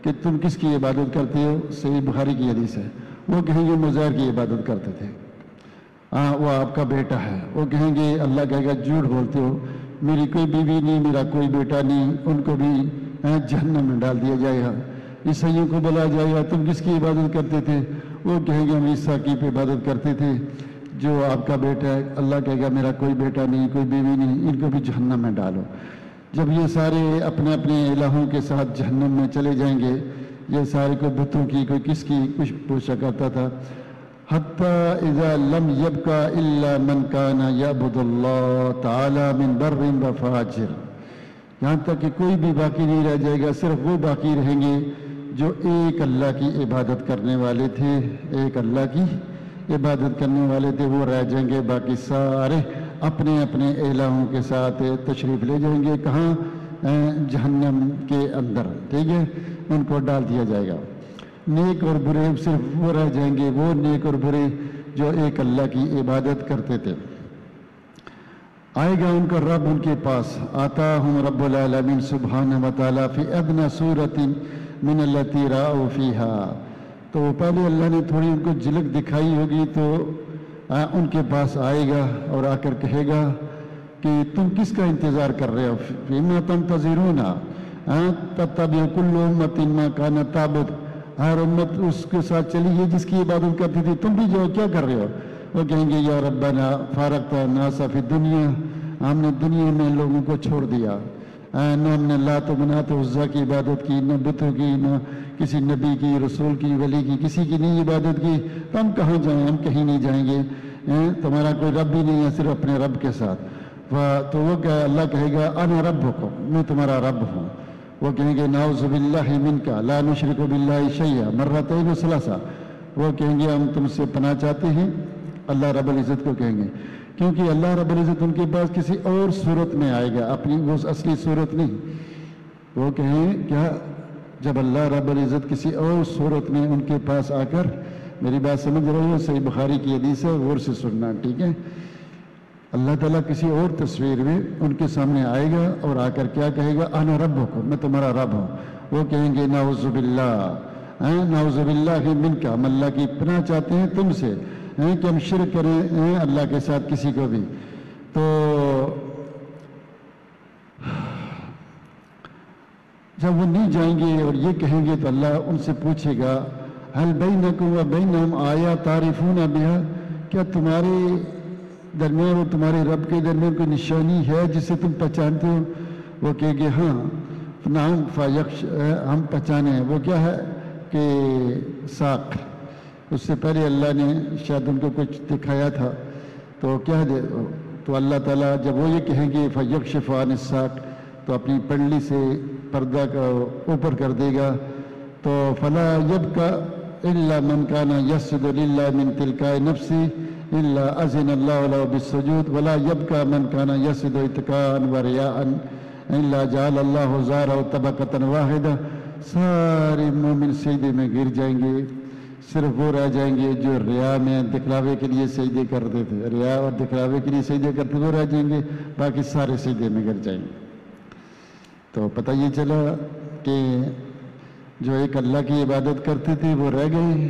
کہ تم کس کی عبادت کرتے ہو؟ صحیح بخاری کی حدیث ہے، وہ کہیں گے مزیر کی عبادت کرتے تھے، وہ آپ کا بیٹا ہے۔ وہ کہیں گے، اللہ کہے گا جھوٹ بولتے ہو، میری کوئی بیوی نہیں، میرا کوئی بیٹا نہیں۔ ان کو بھی جہنم میں ڈال دیا جائے گا۔ عیسائیوں کو بلایا جائے گا، تم کس کی عبادت کرتے تھے؟ وہ کہیں گے ہم عیسیٰ کی عبادت کرتے تھے جو آپ کا بیٹا ہے۔ اللہ کہے گا میرا کوئی بیٹا نہیں، کوئی بیوی نہیں، ان کو بھی جہنم میں ڈالو۔ جب یہ سارے اپنے اپنے الہوں کے ساتھ جہنم میں چلے جائیں گے، یہ سارے کوئی بتوں کی، کوئی کس کی کچھ پوچھا کرتا تھا، حتیٰ اذا لم یبقى الا من کان یعبد اللہ تعالی من بر و فاجر، یہاں تک کہ کوئی بھی باقی نہیں رہ جائے گا، صرف وہ باقی رہیں گے جو ایک اللہ کی عبادت کرنے والے تھے، ایک اللہ کی عبادت کرنے والے تھے، وہ رہ جائیں گے۔ باقی سارے اپنے اپنے الہوں کے ساتھ تشریف لے جائیں گے، کہاں؟ جہنم کے اندر، ٹھیک ہے، ان کو ڈال دیا جائے گا۔ نیک اور برے صرف وہ رہ جائیں گے، وہ نیک اور برے جو ایک اللہ کی عبادت کرتے تھے۔ آئے گا ان کا رب ان کے پاس، آتاہم رب العالمین سبحانہ وتعالی فی ادنی صورت من التی رأوا فیہا، تو پہلے اللہ نے تھوڑی ان کو جھلک دکھائی ہوگی، تو ان کے پاس آئے گا اور آ کر کہے گا کہ تم کس کا انتظار کر رہے ہو؟ فیما تنتظرون تتبع کل امت ما کانت تعبد، ہر امت اس کے ساتھ چلی ہے جس کی عبادت کرتی تھی، تم بھی جو کیا کر رہے ہو؟ وہ کہیں گے یا ربنا فارقت الناس فی الدنیا، ہم نے دنیا میں لوگوں کو چھوڑ دیا، نہ ہم نے لات و منات و عزا کی عبادت کی، نہ بتوں کی، نہ کسی نبی کی، رسول کی، ولی کی، کسی کی نہیں عبادت کی، تو ہم کہاں جائیں؟ ہم کہیں نہیں جائیں گے، تمہارا کوئی رب بھی نہیں ہے، صرف اپنے رب کے ساتھ۔ تو وہ اللہ کہے گا انا ربکم، میں تمہارا رب ہوں۔ وہ کہیں گے نعوذ باللہ منک لا نشرک باللہ شیئا مرتین و ثلاثا، وہ کہیں گے ہم تم سے پناہ چاہتے ہیں، اللہ رب العزت کو کہیں گے، کیونکہ اللہ رب العزت ان کے پاس کسی اور صورت میں آئے گا، اپنی وہ اصلی صورت نہیں۔ وہ کہیں کیا؟ جب اللہ رب العزت کسی اور صورت میں ان کے پاس آ کر، میری بات سمجھ رہے ہو؟ صحیح بخاری کی حدیث ہے، غور سے سننا، ٹھیک ہے؟ اللہ تعالیٰ کسی اور تصویر میں ان کے سامنے آئے گا اور آ کر کیا کہے گا؟ انا ربکم، میں تمہارا رب ہوں۔ وہ کہیں گے نعوذ باللہ، نعوذ باللہ منک، ہم اللہ کی پناہ چاہتے ہیں تم سے کہ ہم شرک کریں اللہ کے ساتھ کسی کو بھی۔ تو جب وہ نہیں جائیں گے اور یہ کہیں گے تو اللہ ان سے پوچھے گا حل بینکم و بینہم آیات تعریفون بہا، کیا تمہارے درمیان اور تمہارے رب کے درمیان کوئی نشانی ہے جسے تم پہچانتے ہو؟ وہ کہیں گے ہاں، نعم فیکش، ہم پہچانے۔ وہ کیا ہے کہ ساق، اس سے پہلے اللہ نے شاید ان کو کچھ دکھایا تھا، تو کیا دے تو اللہ تعالیٰ جب وہ یہ کہیں گے فیکشف عن الساق، تو اپنی پنڈلی سے پردہ کا اوپر کر دے گا، تو فلا یبقى الا من كان يسجد لله من تلقاء نفسه الا اذن الله له بالسجود ولا يبقى من كان يسجد اتقاء ورياء الا جعل الله زاره طبقة واحدة۔ سارے مومن سجدے میں گر جائیں گے، صرف وہ رہ جائیں گے جو ریا میں دکھلاوے کے لیے سجدے کرتے تھے، ریا اور دکھلاوے کے لیے سجدے کرتے وہ رہ جائیں گے، باقی سارے سجدے میں گر جائیں گے۔ تو پتہ یہ چلا کہ جو ایک اللہ کی عبادت کرتے تھے وہ رہ گئے،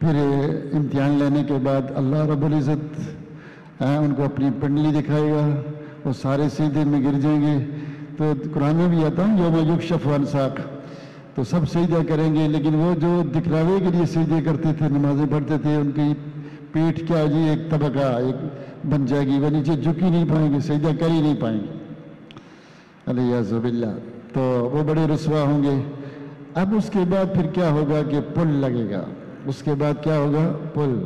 پھر امتحان لینے کے بعد اللہ رب العزت ان کو اپنی پنڈلی دکھائے گا، وہ سارے سجدے میں گر جائیں گے۔ تو قرآن میں بھی آتا ہے یوم یکشف عن ساق، تو سب سجدہ کریں گے، لیکن وہ جو دکھلاوے کے لیے سجدے کرتے تھے، نمازیں پڑھتے تھے، ان کی پیٹھ کیا جی ایک طبقہ ایک بن جائے گی، وہ نیچے جھک ہی نہیں پائیں گے، سجدہ کر ہی نہیں پائیں گے، علیہ باللہ، تو وہ بڑے رسوا ہوں گے۔ اب اس کے بعد پھر کیا ہوگا کہ پل لگے گا، اس کے بعد کیا ہوگا؟ پل۔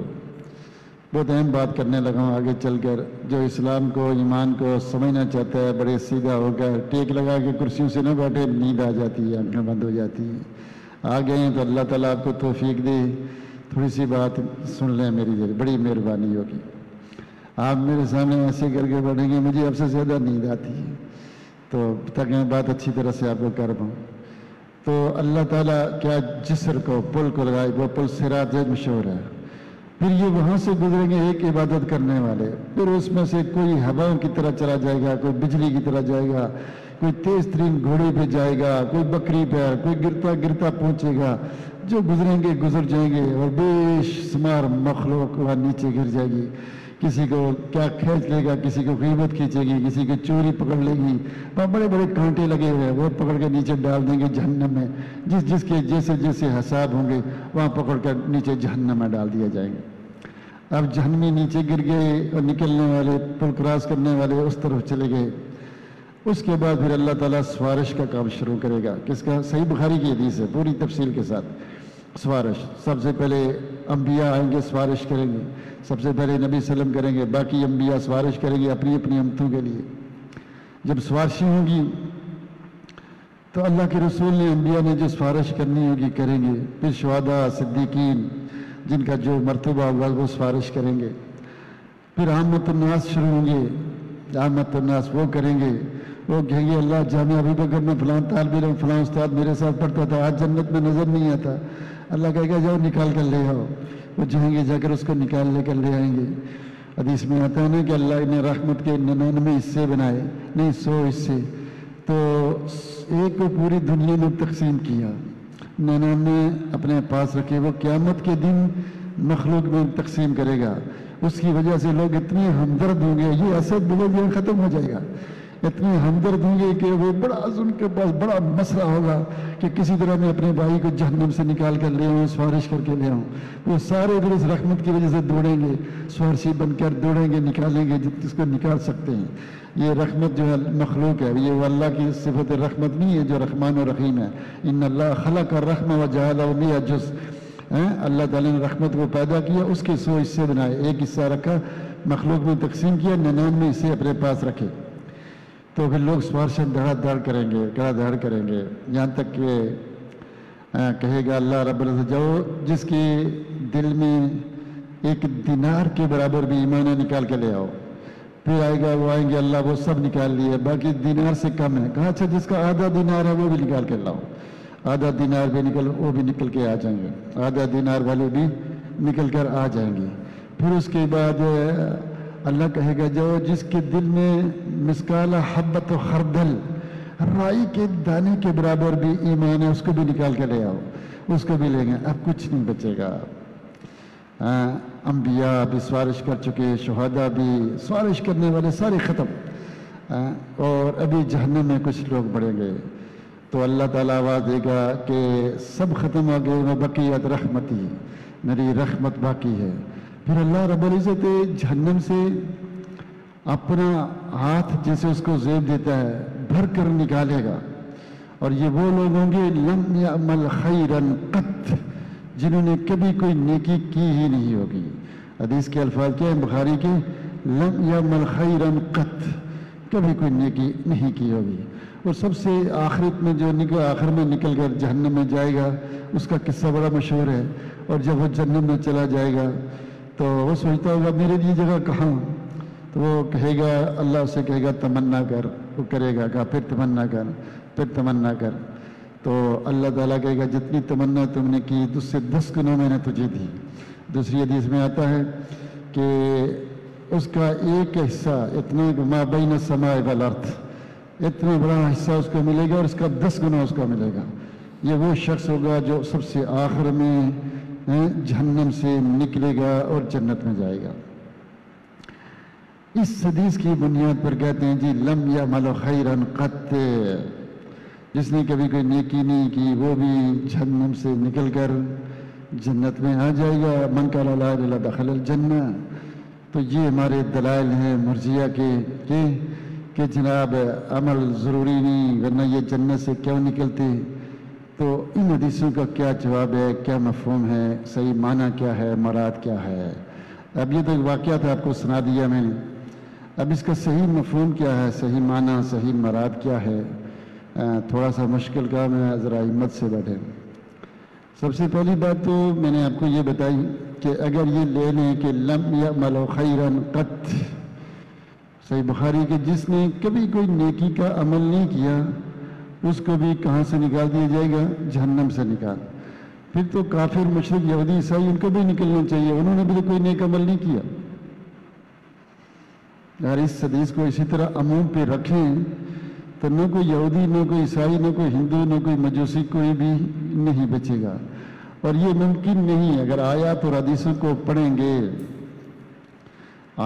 بہت اہم بات کرنے لگا ہوں آگے چل کر، جو اسلام کو ایمان کو سمجھنا چاہتا ہے بڑے سیدھا ہو کر ٹیک لگا کے کرسیوں سے نہ بیٹھے، نیند آ جاتی ہے، آنکھیں بند ہو جاتی ہیں۔ آ گئے ہیں تو اللہ تعالیٰ آپ کو توفیق دے، تھوڑی سی بات سن لیں میری، بڑی مہربانی ہوگی۔ آپ میرے سامنے ایسے کر کے بیٹھیں گے مجھے اب سے زیادہ نیند آتی ہے، تو تاکہ میں بات اچھی طرح سے آپ کو کر پاؤں۔ تو اللہ تعالیٰ کیا جسر کو پل کو لگائے، وہ پل صراط مشہور ہے، پھر یہ وہاں سے گزریں گے ایک عبادت کرنے والے، پھر اس میں سے کوئی ہواؤں کی طرح چلا جائے گا، کوئی بجلی کی طرح جائے گا، کوئی تیز ترین گھوڑے پہ جائے گا، کوئی بکری پہ، کوئی گرتا گرتا پہنچے گا، جو گزریں گے گزر جائیں گے، اور بے شمار مخلوق وہاں نیچے گر جائے گی، کسی کو کیا کھینچ لے گا، کسی کو غیبت کھینچے گی، کسی کو چوری پکڑ لے گی، وہاں بڑے بڑے کانٹے لگے ہوئے ہیں، وہ پکڑ کے نیچے ڈال دیں گے جہنم میں، جس کے جیسے جیسے حساب ہوں گے وہاں پکڑ کر نیچے جہنم میں ڈال دیا جائیں گے۔ اب جہنمی نیچے گر گئے اور نکلنے والے پل کراس کرنے والے اس طرف چلے گئے۔ اس کے بعد پھر اللہ تعالیٰ سفارش کا کام شروع کرے گا، کس کا؟ صحیح بخاری کی حدیث ہے پوری تفصیل کے ساتھ۔ سفارش سب سے پہلے انبیاء آئیں گے، سفارش کریں گے، سب سے پہلے نبی وسلم کریں گے، باقی انبیاء سفارش کریں گے اپنی اپنی امتوں کے لیے۔ جب سفارشیں ہوں گی تو اللہ کے رسول نے انبیاء نے جو سفارش کرنی ہوگی کریں گے، پھر شہداء صدیقین جن کا جو مرتبہ ہوگا وہ سفارش کریں گے، پھر عامت الناس شروع ہوں گے، عامت الناس وہ کریں گے، وہ کہیں گے اللہ جامعہ ابو بکر میں فلاں طالب علم فلاں استاد میرے ساتھ پڑھتا تھا، آج جنت میں نظر نہیں آتا، اللہ کہے گا جاؤ نکال کر لے آؤ، وہ جائیں گے، جا کر اس کو نکال لے کر لے آئیں گے۔ حدیث میں آتا ہے نا کہ اللہ نے رحمت کے 99 حصے بنائے، نہیں 100 حصے، تو ایک کو پوری دنیا میں تقسیم کیا، 99 اپنے پاس رکھے، وہ قیامت کے دن مخلوق میں تقسیم کرے گا۔ اس کی وجہ سے لوگ اتنے ہمدرد ہوں گے، یہ اسد بلو ختم ہو جائے گا، اتنے ہمدرد ہوں گے کہ وہ بڑا ان کے پاس بڑا مسئلہ ہوگا کہ کسی طرح میں اپنے بھائی کو جہنم سے نکال کر لے آؤں، سفارش کر کے لے آؤں۔ وہ سارے ادھر اس رحمت کی وجہ سے دوڑیں گے، سفارشی بن کر دوڑیں گے، نکالیں گے جس کو نکال سکتے ہیں۔ یہ رحمت جو ہے مخلوق ہے، یہ وہ اللہ کی صفت رحمت نہیں ہے جو رحمان و رحیم ہے۔ ان اللہ خلق الرحمہ وجعلہ مئۃ جزء، اللہ تعالیٰ نے رحمت کو پیدا کیا، اس کے 100 حصے بنائے، ایک حصہ رکھا مخلوق میں تقسیم کیا، 99 حصے اپنے پاس رکھے۔ تو پھر لوگ سفارشیں دھڑا دھڑ کریں گے، دھڑا دھڑ کریں گے، یہاں تک کہ کہے گا اللہ رب العزت جاؤ جس کے دل میں ایک دینار کے برابر بھی ایمان ہے نکال کے لے آؤ۔ پھر آئے گا، وہ آئیں گے، اللہ وہ سب نکال لیے، باقی دینار سے کم ہے، کہا اچھا جس کا آدھا دینار ہے وہ بھی نکال کے لاؤ، آدھا دینار بھی وہ بھی نکل کے آ جائیں گے، آدھا دینار والے بھی نکل کر آ جائیں گے۔ پھر اس کے بعد اللہ کہے گا جو جس کے دل میں مسکال حبت و خردل رائی کے دانے کے برابر بھی ایمان ہے اس کو بھی نکال کے لے آؤ، اس کو بھی لیں گے، اب کچھ نہیں بچے گا۔ انبیاء بھی سفارش کر چکے، شہداء بھی، سفارش کرنے والے سارے ختم، اور ابھی جہنم میں کچھ لوگ بڑھیں گے۔ تو اللہ تعالیٰ آواز دے گا کہ سب ختم ہو گئے، میں بقیت رحمتی، میری رحمت باقی ہے۔ پھر اللہ رب العزت جہنم سے اپنا ہاتھ جیسے اس کو زیب دیتا ہے بھر کر نکالے گا، اور یہ وہ لوگ ہوں گے لم یعمل خیرا قط، جنہوں نے کبھی کوئی نیکی کی ہی نہیں ہوگی۔ حدیث کے الفاظ کیا ہیں بخاری کے؟ لم یعمل خیرا قط، کبھی کوئی نیکی نہیں کی ہوگی۔ اور سب سے آخرت میں جو آخر میں نکل کر جہنم میں جائے گا اس کا قصہ بڑا مشہور ہے، اور جب وہ جہنم میں چلا جائے گا تو وہ سوچتا ہوگا میرے لیے جگہ کہاں، تو وہ کہے گا، اللہ اسے کہے گا تمنا کر، وہ کرے گا، کہا پھر تمنا کر، پھر تمنا کر، تو اللہ تعالیٰ کہے گا جتنی تمنا تم نے کی اس سے 10 گنا میں نے تجھے دی۔ دوسری حدیث میں آتا ہے کہ اس کا ایک حصہ اتنا ما بین السماء والارض، اتنا بڑا حصہ اس کو ملے گا، اور اس کا 10 گنا اس کو ملے گا۔ یہ وہ شخص ہوگا جو سب سے آخر میں جہنم سے نکلے گا اور جنت میں جائے گا۔ اس حدیث کی بنیاد پر کہتے ہیں جی لم یعمل خیرا قط، جس نے کبھی کوئی نیکی نہیں کی وہ بھی جہنم سے نکل کر جنت میں آ جائے گا۔ من قال لا الہ الا اللہ دخل الجنہ۔ تو یہ ہمارے دلائل ہیں مرجئہ کے کہ جناب عمل ضروری نہیں، ورنہ یہ جنت سے کیوں نکلتے؟ تو ان حدیثوں کا کیا جواب ہے، کیا مفہوم ہے، صحیح معنی کیا ہے، مراد کیا ہے؟ اب یہ تو ایک واقعہ تھا آپ کو سنا دیا میں نے، اب اس کا صحیح مفہوم کیا ہے، صحیح معنی، صحیح مراد کیا ہے؟ تھوڑا سا مشکل کام ہے، ذرا ہمت سے بیٹھے۔ سب سے پہلی بات تو میں نے آپ کو یہ بتائی کہ اگر یہ لے لیں کہ لم یعمل خیرا قط، صحیح بخاری کہ جس نے کبھی کوئی نیکی کا عمل نہیں کیا اس کو بھی کہاں سے نکال دیا جائے گا؟ جہنم سے نکال۔ پھر تو کافر مشرک یہودی عیسائی ان کو بھی نکلنا چاہیے، انہوں نے بھی تو کوئی نیک عمل نہیں کیا۔ یار اس حدیث کو اسی طرح عموم پہ رکھیں تو نہ کوئی یہودی، نہ کوئی عیسائی، نہ کوئی ہندو، نہ کوئی مجوسی، کوئی بھی نہیں بچے گا۔ اور یہ ممکن نہیں، اگر آیات اور حدیثوں کو پڑھیں گے،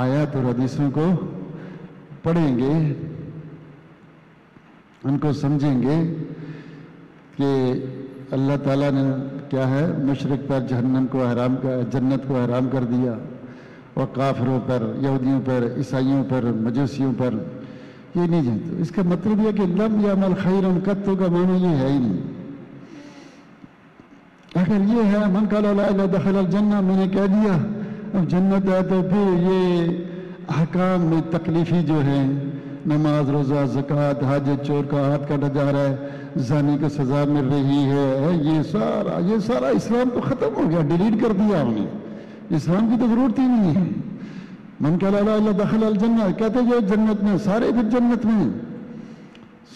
آیات اور حدیثوں کو پڑھیں گے، ان کو سمجھیں گے کہ اللہ تعالیٰ نے کیا ہے مشرک پر جہنم کو حرام کر، جنت کو حرام کر دیا، اور کافروں پر، یہودیوں پر، عیسائیوں پر، مجوسیوں پر یہ نہیں جانتے۔ اس کا مطلب یہ کہ لم یعمل خیرا قط کا معنی یہ ہے ہی نہیں۔ اگر یہ ہے من قال لا الہ الا اللہ دخل الجنہ، میں نے کہہ دیا اب جنت ہے، تو پھر یہ احکام میں تکلیفی جو ہیں، نماز، روزہ، زکوٰۃ، حج، چور کا ہاتھ کاٹا جا رہا ہے، زانی کو سزا مل رہی ہے، یہ سارا اسلام تو ختم ہو گیا، ڈیلیٹ کر دیا ہم نے، اسلام کی تو ضرورت ہی نہیں ہے۔ من قال لا الہ الا اللہ دخل الجنہ، کہتے جو جنت میں، سارے پھر جنت میں،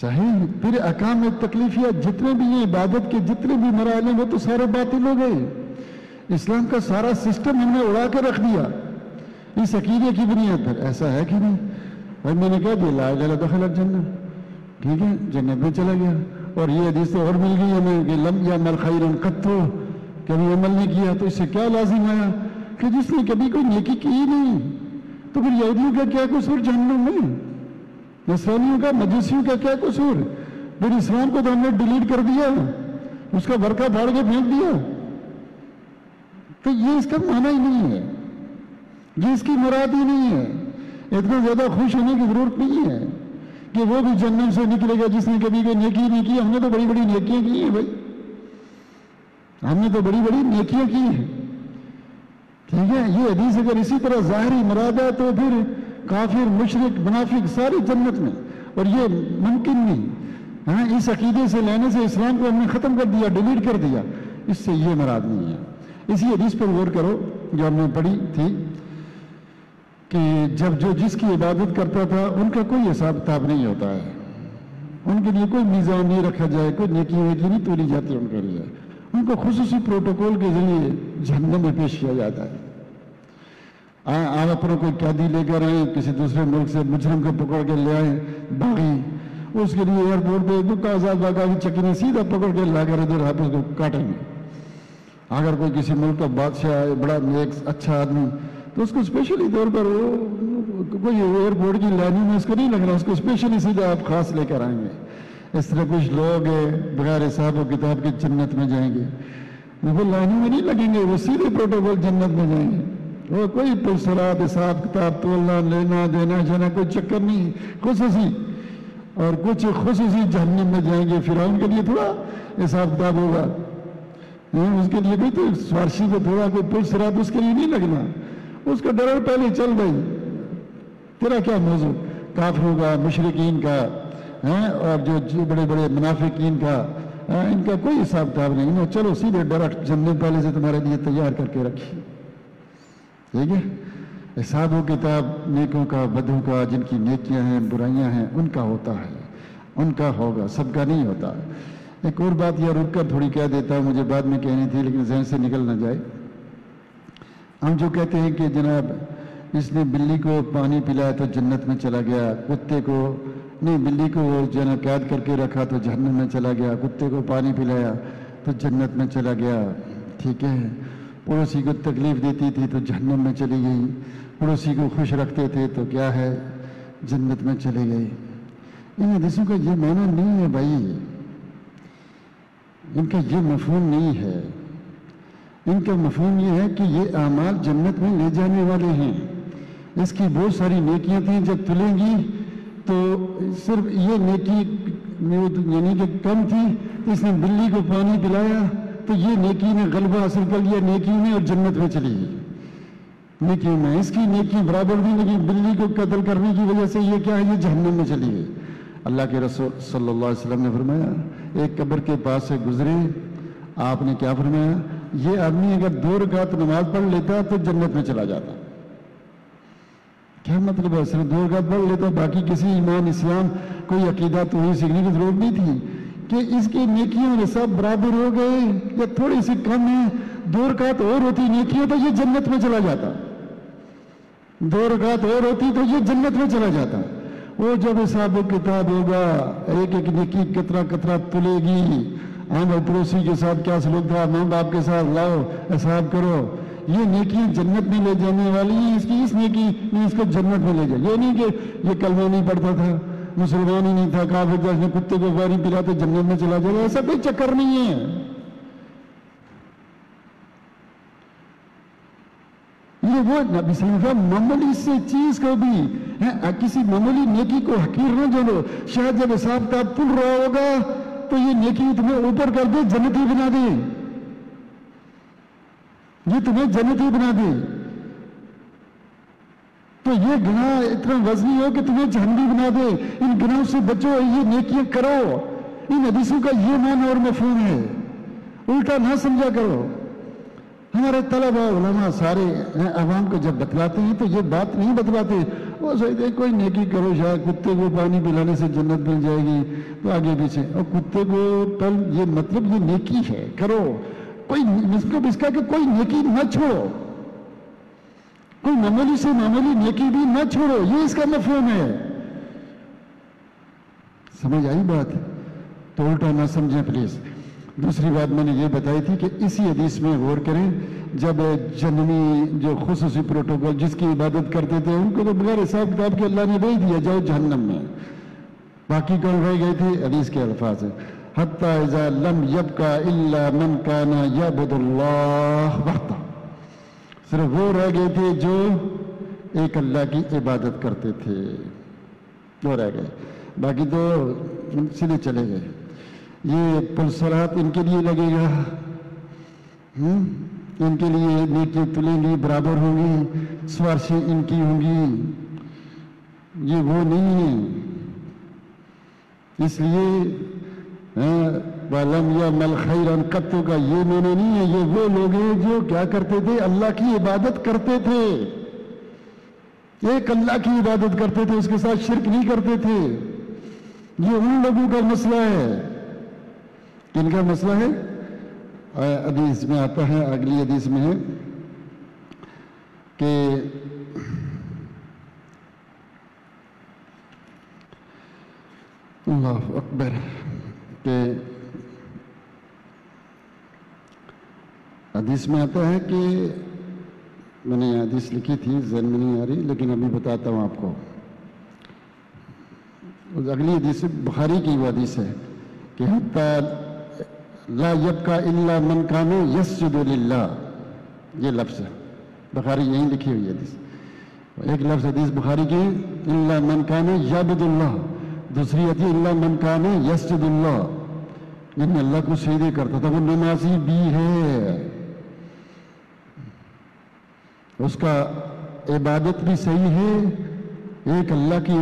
صحیح۔ پھر احکام میں تکلیفیات جتنے بھی ہیں، عبادت کے جتنے بھی مراحل ہیں، وہ تو سارے باطل ہو گئے۔ اسلام کا سارا سسٹم ہم نے اڑا کے رکھ دیا اس عقیدے کی بنیاد پر۔ ایسا ہے کہ نہیں؟ بھائی میں نے کہہ دیا لا الہ الا اللہ دخل الجنہ، ٹھیک ہے، جنت میں چلا گیا۔ اور یہ حدیث تو اور مل گئی ہمیں کہ لم یعمل خیرا قط، کبھی عمل نہیں کیا، تو اس سے کیا لازم آیا کہ جس نے کبھی کوئی نیکی کی ہی نہیں، تو پھر یہودیوں کا کیا قصور جہنم میں، نصرانیوں کا، مجوسیوں کا کیا قصور؟ پھر اسلام کو تو ہم نے ڈیلیٹ کر دیا، اس کا برقع پھاڑ کے پھینک دیا۔ تو یہ اس کا معنی ہی نہیں ہے، یہ اس کی مراد ہی نہیں ہے۔ اتنا زیادہ خوش ہونے کی ضرورت نہیں ہے کہ وہ بھی جہنم سے نکلے گا جس نے کبھی کوئی نیکی نہیں کی۔ ہم نے تو بڑی بڑی نیکیاں کی ہیں بھائی، ہم نے تو بڑی بڑی نیکیاں کی ہیں، ٹھیک ہے۔ یہ حدیث اگر اسی طرح ظاہری مراد ہے تو پھر کافر، مشرک، منافق ساری جنت میں، اور یہ ممکن نہیں۔ ہاں، اس عقیدے سے لینے سے اسلام کو ہم نے ختم کر دیا، ڈیلیٹ کر دیا، اس سے یہ مراد نہیں ہے۔ اسی حدیث پر غور کرو جو ہم نے پڑھی تھی کہ جب جو جس کی عبادت کرتا تھا ان کا کوئی حساب کتاب نہیں ہوتا ہے، ان کے لیے کوئی میزان نہیں رکھا جائے، کوئی نیکی ویکی نہیں تولی جاتی ان کے لیے، ان کو خصوصی پروٹوکول کے ذریعے جہنم میں پیش کیا جاتا ہے۔ آپ اپنا کوئی قیدی لے کر آئیں کسی دوسرے ملک سے، مجرم کو پکڑ کے لے آئیں باغی، اس کے لیے ایئرپورٹ پہ دکا آزاد باغا کی چکی میں سیدھا پکڑ کے لا کر ادھر آپ اس کو کاٹیں گے۔ اگر کوئی کسی ملک کا بادشاہ ہے، بڑا نیک اچھا آدمی، تو اس کو اسپیشلی طور پر کوئی ایئرپورٹ کی لائنوں میں اس کو نہیں لگنا، اس کو اسپیشلی سیدھا آپ خاص لے کر آئیں گے۔ اس طرح کچھ لوگ بغیر حساب و کتاب کی جنت میں جائیں گے، وہ لائنوں میں نہیں لگیں گے، وہ سیدھے پروٹوکول جنت میں جائیں گے۔ وہ کوئی پرسرات حساب کتاب تولنا لینا دینا جانا کوئی چکر نہیں، خصوصی اور کچھ خصوصی جہنم میں جائیں گے۔ فرعون کے لیے تھوڑا حساب کتاب ہوگا، اس کے لیے کوئی تو سوارشی کو تھوڑا کوئی پرسرات اس کے لیے نہیں لگنا، اس کا ڈر پہلے چل گئی، تیرا کیا موضوع کافروں کا، مشرکین کا اور جو بڑے بڑے منافقین کا، ان کا کوئی حساب کتاب نہیں، چلو سیدھے ڈائریکٹ جنت پہلے سے تمہارے لیے تیار کر کے رکھی، ٹھیک ہے۔ حساب و کتاب نیکوں کا بدوں کا، جن کی نیکیاں ہیں برائیاں ہیں ان کا ہوتا ہے، ان کا ہوگا، سب کا نہیں ہوتا۔ ایک اور بات یہ رک کر تھوڑی کہہ دیتا ہوں، مجھے بعد میں کہنی تھی لیکن ذہن سے نکل نہ جائے۔ ہم جو کہتے ہیں کہ جناب اس نے بلی کو پانی پلایا تو جنت میں چلا گیا، کتے کو نہیں، بلی کو وہ جناب قید کر کے رکھا تو جہنم میں چلا گیا، کتے کو پانی پلایا تو جنت میں چلا گیا، ٹھیک ہے۔ پڑوسی کو تکلیف دیتی تھی تو جہنم میں چلی گئی، پڑوسی کو خوش رکھتے تھے تو کیا ہے، جنت میں چلے گئے۔ ان حدیثوں کا یہ معنی نہیں ہے بھائی، ان کا یہ مفہوم نہیں ہے۔ ان کا مفہوم یہ ہے کہ یہ اعمال جنت میں لے جانے والے ہیں، اس کی بہت ساری نیکیاں تھیں، جب تلیں گی تو صرف یہ نیکی یعنی کہ کم تھی تو اس نے بلی کو پانی پلایا تو یہ نیکی نے غلبہ حاصل کر لیا نیکی میں اور جنت میں چلی گئی نیکی میں، اس کی نیکی برابر بھی نہیں، بلی کو قتل کرنے کی وجہ سے یہ کیا ہے، یہ جہنم میں چلی گئی۔ اللہ کے رسول صلی اللہ علیہ وسلم نے فرمایا ایک قبر کے پاس سے گزرے، آپ نے کیا فرمایا، یہ آدمی اگر 2 رکعت نماز پڑھ لیتا تو جنت میں چلا جاتا۔ کیا مطلب ہے، صرف 2 رکعت پڑھ لیتا، باقی کسی ایمان اسلام کوئی عقیدہ تو ہی سیکھنے کی ضرورت نہیں تھی کہ اس کی نیکیوں میں سب برابر ہو گئے یا تھوڑی سی کم ہے، 2 رکعت اور ہوتی نیکیوں تو یہ جنت میں چلا جاتا، 2 رکعت اور ہوتی تو یہ جنت میں چلا جاتا۔ وہ جب حساب و کتاب ہوگا، ایک ایک نیکی کترا کترا تلے گی، ہاں بھائی پڑوسی کے ساتھ کیا سلوک تھا، ماں باپ کے ساتھ لاؤ حساب کرو، یہ نیکیاں جنت میں لے جانے والی ہیں، اس کی اس نیکی نے اس کو جنت میں لے جائے۔ یہ نہیں کہ یہ کلمہ نہیں پڑھتا تھا، مسلمان ہی نہیں تھا، کافر تھا، اس نے کتے کو پانی پلا تو جنت میں چلا جائے، ایسا کوئی چکر نہیں ہے۔ یہ وہ نبی صلی اللہ علیہ وسلم معمولی سے چیز کو بھی کسی معمولی نیکی کو حقیر نہ جانو، شاید جب حساب کتاب تل رہا ہوگا تو یہ نیکی تمہیں اوپر کر دے، جنتی بنا دے، یہ تمہیں جنتی بنا دے، تو یہ گناہ اتنا وزنی ہو کہ تمہیں جہنمی بنا دے، ان گناہوں سے بچو، یہ نیکیاں کرو۔ ان حدیثوں کا یہ معنی اور مفہوم ہے، الٹا نہ سمجھا کرو۔ ہمارے طلبہ علماء سارے عوام کو جب بتلاتے ہیں تو یہ بات نہیں بتلاتے، وہ سوچتے ہیں کوئی نیکی کرو، شاید کتے کو پانی پلانے سے جنت مل جائے گی تو آگے پیچھے، اور کتے کو پل یہ مطلب یہ نیکی ہے کرو، کوئی مطلب اس کا کہ کوئی نیکی نہ چھوڑو، کوئی معمولی سے معمولی نیکی بھی نہ چھوڑو، یہ اس کا مفہوم ہے۔ سمجھ آئی بات؟ تو الٹا نہ سمجھیں پلیز۔ دوسری بات میں نے یہ بتائی تھی کہ اسی حدیث میں غور کریں، جب جنمی جو خصوصی پروٹوکول جس کی عبادت کرتے تھے ان کو تو بغیر حساب کتاب کے اللہ نے بھیج دیا، جاؤ جہنم میں، باقی کون رہ گئے تھے؟ حدیث کے الفاظ ہیں حتی اذا لم یبقى الا من کان یعبد اللہ وحدہ، صرف وہ رہ گئے تھے جو ایک اللہ کی عبادت کرتے تھے، وہ رہ گئے، باقی تو سیدھے چلے گئے۔ یہ پلسرات ان کے لیے لگے گا، ان کے لیے نیکی تلیں گی، برابر ہوں گی، سوارشیں ان کی ہوں گی، یہ وہ نہیں ہے۔ اس لیے وَلَمْ يَعْمَلْ خَيْرًا قَطُّ کا یہ معنی نہیں ہے، یہ وہ لوگ ہیں جو کیا کرتے تھے، اللہ کی عبادت کرتے تھے، ایک اللہ کی عبادت کرتے تھے، اس کے ساتھ شرک نہیں کرتے تھے۔ یہ ان لوگوں کا مسئلہ ہے۔ کن کا مسئلہ ہے؟ حدیث میں آتا ہے، اگلی حدیث میں ہے کہ اللہ اکبر کہ حدیث میں آتا ہے کہ میں نے یہ حدیث لکھی تھی، ذہن میں نہیں آ رہی، لیکن ابھی بتاتا ہوں آپ کو. اگلی حدیث بخاری کی وہ حدیث ہے کہ حتی لا یبقى الا من کان یسجد للہ، یہ لفظ ہے بخاری یہیں لکھی ہوئی حدیث. ایک لفظ حدیث بخاری کی الا من کان یعبد اللہ، دوسری آتی ہے الا من کان یسجد اللہ، جن اللہ کو سجدے کرتا تھا وہ نمازی بھی ہے، اس کا عبادت بھی صحیح ہے، ایک اللہ کی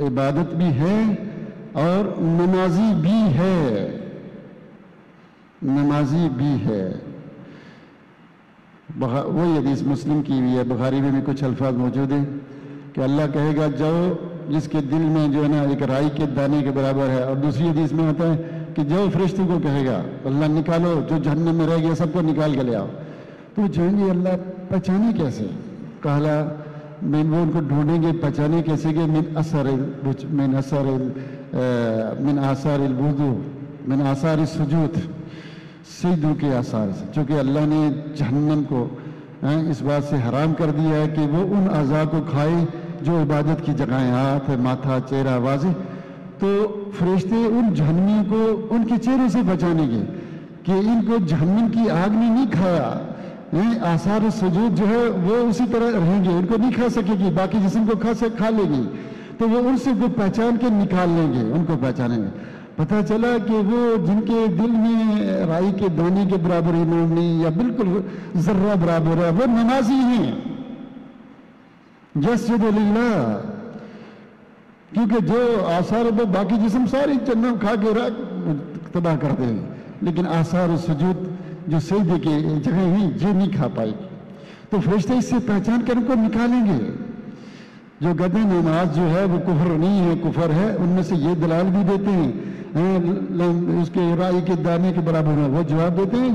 عبادت بھی ہے اور نمازی بھی ہے، نمازی بھی ہے. وہی حدیث مسلم کی ہوئی ہے، بخاری میں بھی کچھ الفاظ موجود ہیں کہ اللہ کہے گا جاؤ جس کے دل میں جو ہے نا ایک رائی کے دانے کے برابر ہے، اور دوسری حدیث میں آتا ہے کہ جاؤ فرشتوں کو کہے گا اللہ نکالو جو جہنم میں رہ گیا سب کو نکال کے لے آؤ. تو جائیں گے اللہ پہچانے کیسے؟ کہلا وہ ان کو ڈھونڈیں گے پہچانے کیسے کہ من آثار الوضو من آثار السجود، سجدوں کے آثار سے، چونکہ اللہ نے جہنم کو اس بات سے حرام کر دیا ہے کہ وہ ان اعضاء کو کھائے جو عبادت کی جگہیں، ہاتھ، ماتھا، چہرہ، واضح. تو فرشتے ان جہنمیوں کو ان کے چہرے سے بچانے گے کہ ان کو جہنم کی آگ نے نہیں کھایا. آثار السجود جو ہے وہ اسی طرح رہیں گے، ان کو نہیں کھا سکے گی، باقی جسم کو کھا لے گی، تو وہ ان سے پہچان کے نکال لیں گے، ان کو پہچانیں گے. پتہ چلا کہ وہ جن کے دل میں رائی کے دانے کے برابر ایمان نہیں یا بالکل ذرہ برابر ہے، وہ نمازی ہیں، یسجد للہ. کیونکہ جو آثار وہ باقی جسم ساری جہنم کھا کے تباہ کر دیں گے، لیکن آثار السجود جو سجدے کی جگہ ہیں یہ نہیں کھا پائے گی. تو فرشتے اس سے پہچان کر ان کو نکالیں گے. جو کہتے ہیں نماز جو ہے وہ کفر نہیں ہے، کفر ہے، ان میں سے یہ دلال بھی دیتے ہیں اس کے رائی کے دانے کے برابر ہے، وہ جواب دیتے ہیں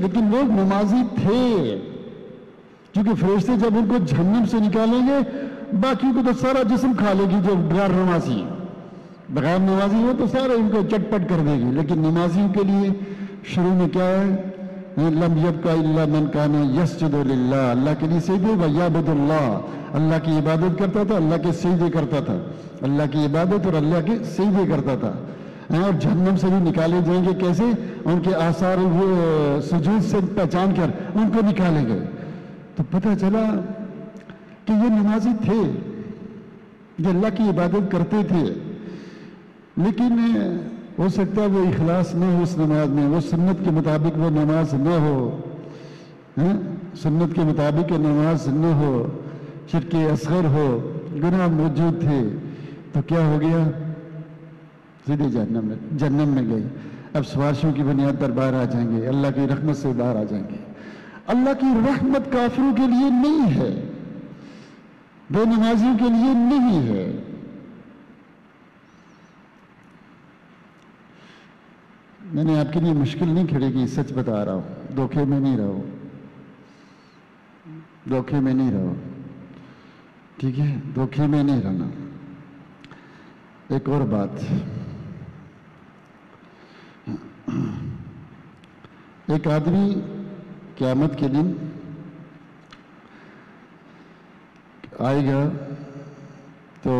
لیکن وہ نمازی تھے. کیونکہ فرشتے جب ان کو جہنم سے نکالیں گے باقی کو تو سارا جسم کھا لے گی، جو بغیر نمازی ہو تو سارا ان کو چٹ پٹ کر دے گی. لیکن نمازیوں کے لیے شروع میں کیا ہے؟ لم یبقى الا من کان یسجد للہ، اللہ کے لیے سجدے، ویعبد اللہ، اللہ کی عبادت کرتا تھا، اللہ کے سجدے کرتا تھا، اللہ کی عبادت اور اللہ کے سجدے کرتا تھا. اور جہنم سے بھی نکالے جائیں گے کیسے؟ ان کے آثار سجود سے پہچان کر ان کو نکالیں گے. تو پتہ چلا کہ یہ نمازی تھے، یہ اللہ کی عبادت کرتے تھے، لیکن ہو سکتا ہے وہ اخلاص نہ ہو اس نماز میں، وہ سنت کے مطابق وہ نماز نہ ہو، سنت کے مطابق نماز نہ ہو، شرک اصغر ہو، گناہ موجود تھے. تو کیا ہو گیا؟ سیدھے جہنم میں گئی. اب سفارشوں کی بنیاد پر باہر آ جائیں گے، اللہ کی رحمت سے باہر آ جائیں گے. اللہ کی رحمت کافروں کے لیے نہیں ہے، بے نمازیوں کے لیے نہیں ہے. میں نے آپ کے لیے مشکل نہیں کھڑی کی، سچ بتا رہا ہوں، دھوکے میں نہیں رہو، دھوکے میں نہیں رہو، ٹھیک ہے؟ دھوکے میں نہیں رہنا. ایک اور بات، ایک آدمی قیامت کے دن آئے گا تو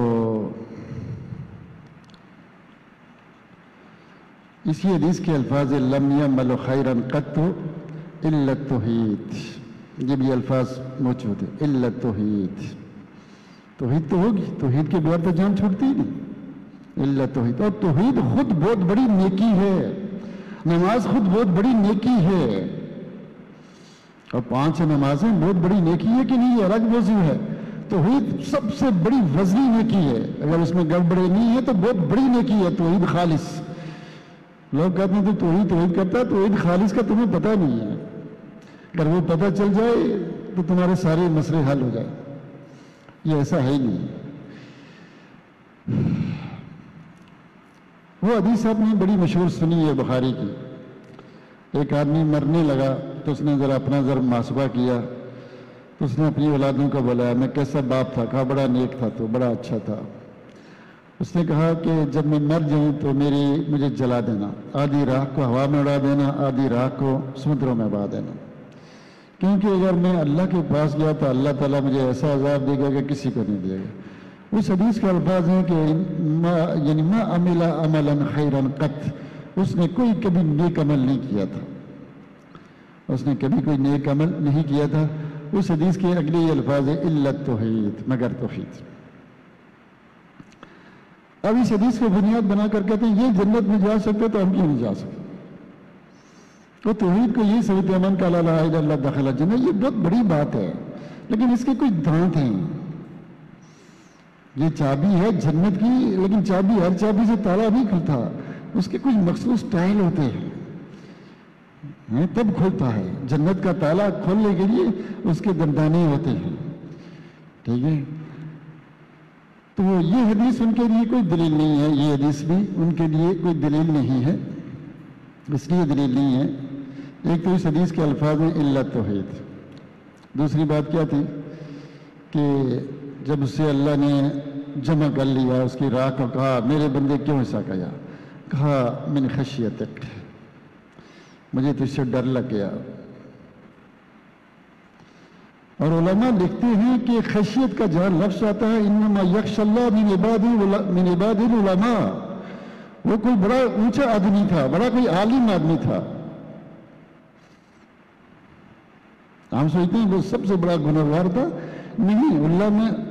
اسی حدیث کے الفاظ لم یعمل خیرا قط الا التوحید، یہ بھی الفاظ موجود ہیں، الا التوحید. توحید تو ہوگی، توحید کے بغیر تو جان چھوٹتی ہی نہیں، الا التوحید. اور توحید خود بہت بڑی نیکی ہے، نماز خود بہت بڑی نیکی ہے، اور 5 نمازیں بہت بڑی نیکی ہے کہ نہیں، یہ الگ موضوع ہے. توحید سب سے بڑی وزنی نیکی ہے، اگر اس میں گڑبڑے نہیں ہے تو بہت بڑی نیکی ہے توحید خالص. لوگ کہتے ہیں تو توحید کرتا ہے، توحید خالص کا تمہیں پتہ نہیں ہے. اگر وہ پتہ چل جائے تو تمہارے سارے مسئلے حل ہو جائیں. یہ ایسا ہے ہی نہیں. وہ حدیث آپ نے بڑی مشہور سنی ہے بخاری کی. ایک آدمی مرنے لگا تو اس نے ذرا اپنا محاسبہ کیا، تو اس نے اپنی اولادوں کو بلایا، میں کیسا باپ تھا؟ کہا بڑا نیک تھا، تو بڑا اچھا تھا۔ اس نے کہا کہ جب میں مر جاؤں تو مجھے جلا دینا، آدھی راکھ کو ہوا میں اڑا دینا، آدھی راکھ کو سمندروں میں بہا دینا، کیونکہ اگر میں اللہ کے پاس گیا تو اللہ تعالیٰ مجھے ایسا عذاب دے گا کہ کسی کو نہیں دے گا۔ اس حدیث کے الفاظ ہیں کہ یعنی ما عمل عملا خیرا قط، اس نے کوئی کبھی نیک عمل نہیں کیا تھا، اس نے کبھی کوئی نیک عمل نہیں کیا تھا۔ اس حدیث کے اگلے یہ الفاظ ہیں الا التوحید، مگر توحید۔ اب اس حدیث کو بنیاد بنا کر کہتے ہیں یہ جنت میں جا سکتے تو ہم کیوں نہیں جا سکتے؟ تو توحید کو یہ سمجھتے ہیں من قال لا الہ الا اللہ دخل الجنہ، یہ بہت بڑی بات ہے، لیکن اس کے کچھ دانت ہیں۔ یہ چابی ہے جنت کی، لیکن چابی ہر چابی سے تالا نہیں کھلتا، اس کے کچھ مخصوص ٹائل ہوتے ہیں تب کھلتا ہے۔ جنت کا تالا کھولنے کے لیے اس کے دندانے ہوتے ہیں، ٹھیک ہے؟ تو یہ حدیث ان کے لیے کوئی دلیل نہیں ہے، یہ حدیث بھی ان کے لیے کوئی دلیل نہیں ہے، اس لیے دلیل نہیں ہے۔ ایک تو اس حدیث کے الفاظ ہیں الا التوحید، دوسری بات کیا تھی کہ جب اسے اللہ نے جمع کر لیا اس کی راہ کو، کہا میرے بندے کیوں ایسا کیا؟ کہا من خشیتک، مجھے تو اس سے ڈر لگ گیا۔ اور علماء لکھتے ہیں کہ خشیت کا جہاں لفظ آتا ہے انما یخشی اللہ من عباد العلماء، وہ کوئی بڑا اونچا آدمی تھا، بڑا کوئی عالم آدمی تھا، ہم سوچتے ہیں وہ سب سے بڑا گنہگار تھا، نہیں،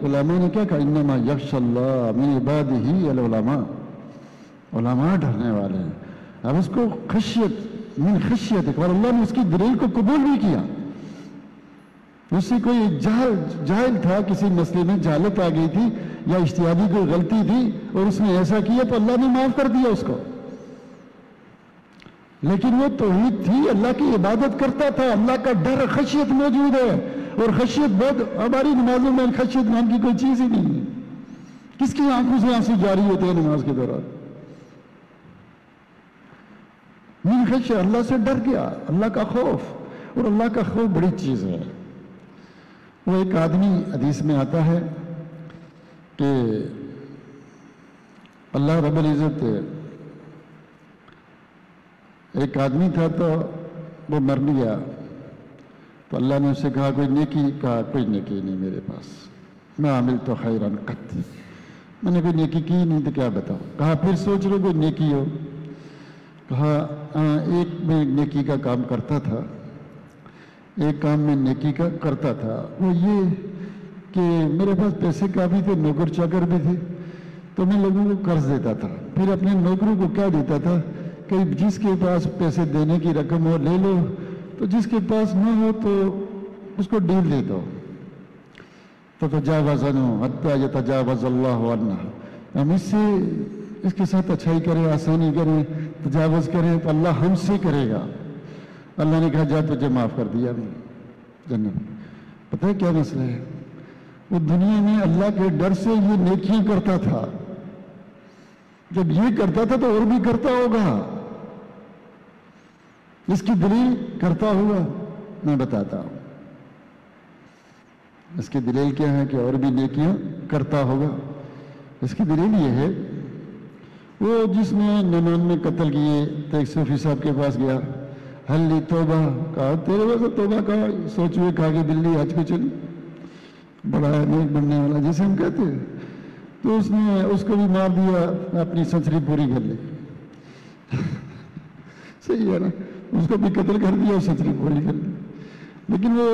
علماء نے کیا کہا انما یخشی اللہ من عبادہ العلماء، علماء ڈرنے والے ہیں۔ اب اس کو خشیت من خشیت، اور اللہ نے اس کی دلیل کو قبول بھی کیا۔ اس سے کوئی جاہل تھا، کسی مسئلے میں جہالت آ گئی تھی یا اجتہادی کوئی غلطی تھی اور اس نے ایسا کیا تو اللہ نے معاف کر دیا اس کو، لیکن وہ توحید تھی، اللہ کی عبادت کرتا تھا، اللہ کا ڈر، خشیت موجود ہے، اور خشیت بہت، ہماری نمازوں میں خشیت نام کی کوئی چیز ہی نہیں ہے۔ کس کی آنکھوں سے آنسو جاری ہوتے ہیں نماز کے دوران؟ من خشیت، اللہ سے ڈر گیا، اللہ کا خوف، اور اللہ کا خوف بڑی چیز ہے۔ وہ ایک آدمی، حدیث میں آتا ہے کہ اللہ رب العزت، ایک آدمی تھا تو وہ مر گیا، تو اللہ نے اسے کہا کوئی نیکی؟ کہا کوئی نیکی نہیں میرے پاس، میں عملت خیرا قط، میں نے کوئی نیکی کی نہیں، تو کیا بتاؤ؟ کہا پھر سوچ لو کوئی نیکی ہو۔ کہا ایک میں نیکی کا کام کرتا تھا، ایک کام میں نیکی کا کرتا تھا، وہ یہ کہ میرے پاس پیسے کافی تھے، نوکر چاکر بھی تھے، تو میں لوگوں کو قرض دیتا تھا، پھر اپنے نوکروں کو کیا دیتا تھا کہ جس کے پاس پیسے دینے کی رقم ہو لے لو، تو جس کے پاس نہ ہو تو اس کو ڈیل دے دو۔ تتجاوز عنہ حتی یتجاوز اللہ عنہ، ہم اس کے ساتھ اچھائی کریں، آسانی کریں، تجاوز کریں تو اللہ ہم سے کرے گا۔ اللہ نے کہا جا تجھے معاف کر دیا میں جنت۔ پتہ ہے کیا مسئلہ ہے؟ وہ دنیا میں اللہ کے ڈر سے یہ نیکیاں کرتا تھا، جب یہ کرتا تھا تو اور بھی کرتا ہوگا، اس کی دلیل کرتا ہوگا، میں بتاتا ہوں اس کی دلیل کیا ہے کہ اور بھی نیکیاں کرتا ہوگا۔ اس کی دلیل یہ ہے، وہ جس نے نمان میں قتل کیے تو ایک صوفی صاحب کے پاس گیا، حل لی توبہ، کہا تیرے پاس توبہ کا سوچ ہوئے، کہا کہ بلی حج کو چلی، بڑا نیک بننے والا جسے ہم کہتے ہیں، تو اس نے اس کو بھی مار دیا، اپنی سنچری پوری کر لی۔ صحیح ہے نا، اس کو بھی قتل کر دیا اور سنچری پوری کر لی، لیکن وہ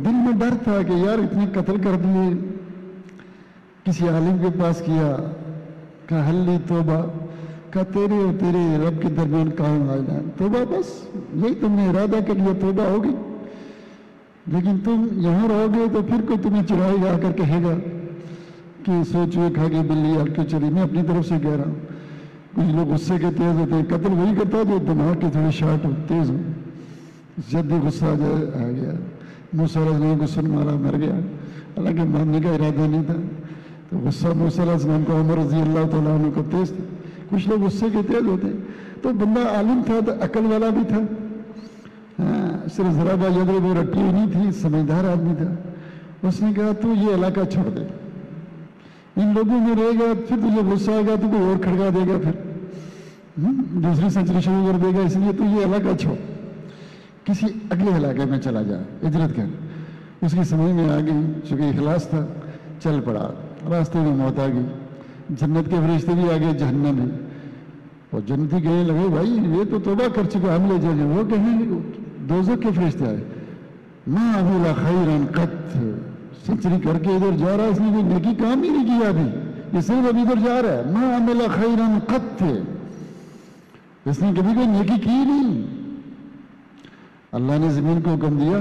دل میں ڈر تھا کہ یار اتنے قتل کر دیے، کسی عالم کے پاس کیا، کہا حل لی توبہ، کہا تیرے اور تیرے رب کے درمیان کام آ جائے توبہ، بس یہی تم نے ارادہ کر لیا توبہ ہوگی، لیکن تم یہاں رہو گے تو پھر کوئی تمہیں چڑھائے گا، آ کر کہے گا کہ سوچ ہوئے کھا کے بلی آ کے چلی۔ میں اپنی طرف سے کہہ رہا ہوں، کچھ لوگ غصے کے تیز ہوتے ہیں، قتل وہی کرتا ہے جو دماغ کے تھوڑے شارٹ تیز ہوں، جب بھی غصہ آ گیا، موسیٰ علیہ السلام کو سن مارا، مر گیا، حالانکہ مارنے کا ارادہ نہیں تھا، تو غصہ موسیٰ علیہ السلام کو عمر رضی اللہ تعالیٰ عنہ کو تیز تھا۔ کچھ لوگ غصے کے تیز ہوتے ہیں، تو بندہ عالم تھا تو عقل والا بھی تھا، صرف ذرا یضرب وہ رٹی ہوئی نہیں تھی، سمجھدار آدمی تھا. اس نے کہا تو یہ علاقہ چھوڑ دے، ان لوگوں میں رہے گا پھر تجھے غصہ آئے گا تو کوئی اور کھڑکا دے گا، پھر دوسری سنچری شروع کر دے گا، اس لیے تو یہ علاقہ چھوڑ، کسی اگلے علاقے میں چلا جا، ہجرت کر. اس کی سمجھ میں آ گئی، چونکہ اخلاص تھا، چل پڑا. راستے میں موت آ گئی، جنت کے فرشتے بھی آگے، جہنم بھی. اور جنتی کہنے لگے بھائی یہ تو توبہ کر چکا، ہم لے جائیں گے. وہ کہیں دوزخ کے فرشتے آئے، ما عمل خیرا قط، سنچری کر کے ادھر جا رہا ہے، اس نے کوئی نیکی کام ہی نہیں کیا ابھی، یہ صرف ابھی ادھر جا رہا ہے. ما عمل خیرا قط، اس نے کبھی کوئی نیکی کی نہیں. اللہ نے زمین کو حکم دیا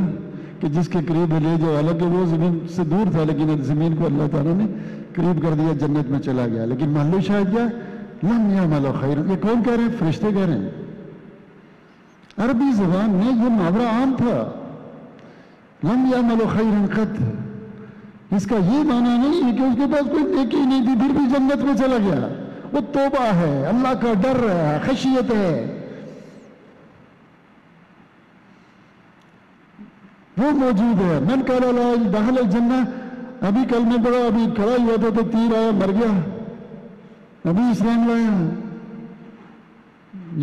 کہ جس کے قریب لے جاؤ، حالانکہ وہ زمین سے دور تھا، لیکن زمین کو اللہ تعالیٰ نے قریب کر دیا، جنت میں چلا گیا. لیکن محل شاہد کیا؟ لم یعمل خیرا. یہ کون کہہ رہے ہیں؟ فرشتے کہہ رہے ہیں. عربی زبان میں یہ محاورہ عام تھا، لم یعمل خیرا قط. اس کا یہ معنی نہیں ہے کہ اس کے پاس کوئی نیکی نہیں تھی پھر بھی جنت میں چلا گیا. وہ توبہ ہے، اللہ کا ڈر ہے، خشیت ہے، وہ موجود ہے. من قال لا دخل الجنہ، ابھی کل میں پڑھا، ابھی کھڑا ہوا تھا تو تیر آیا، مر گیا، ابھی اسلام لایا.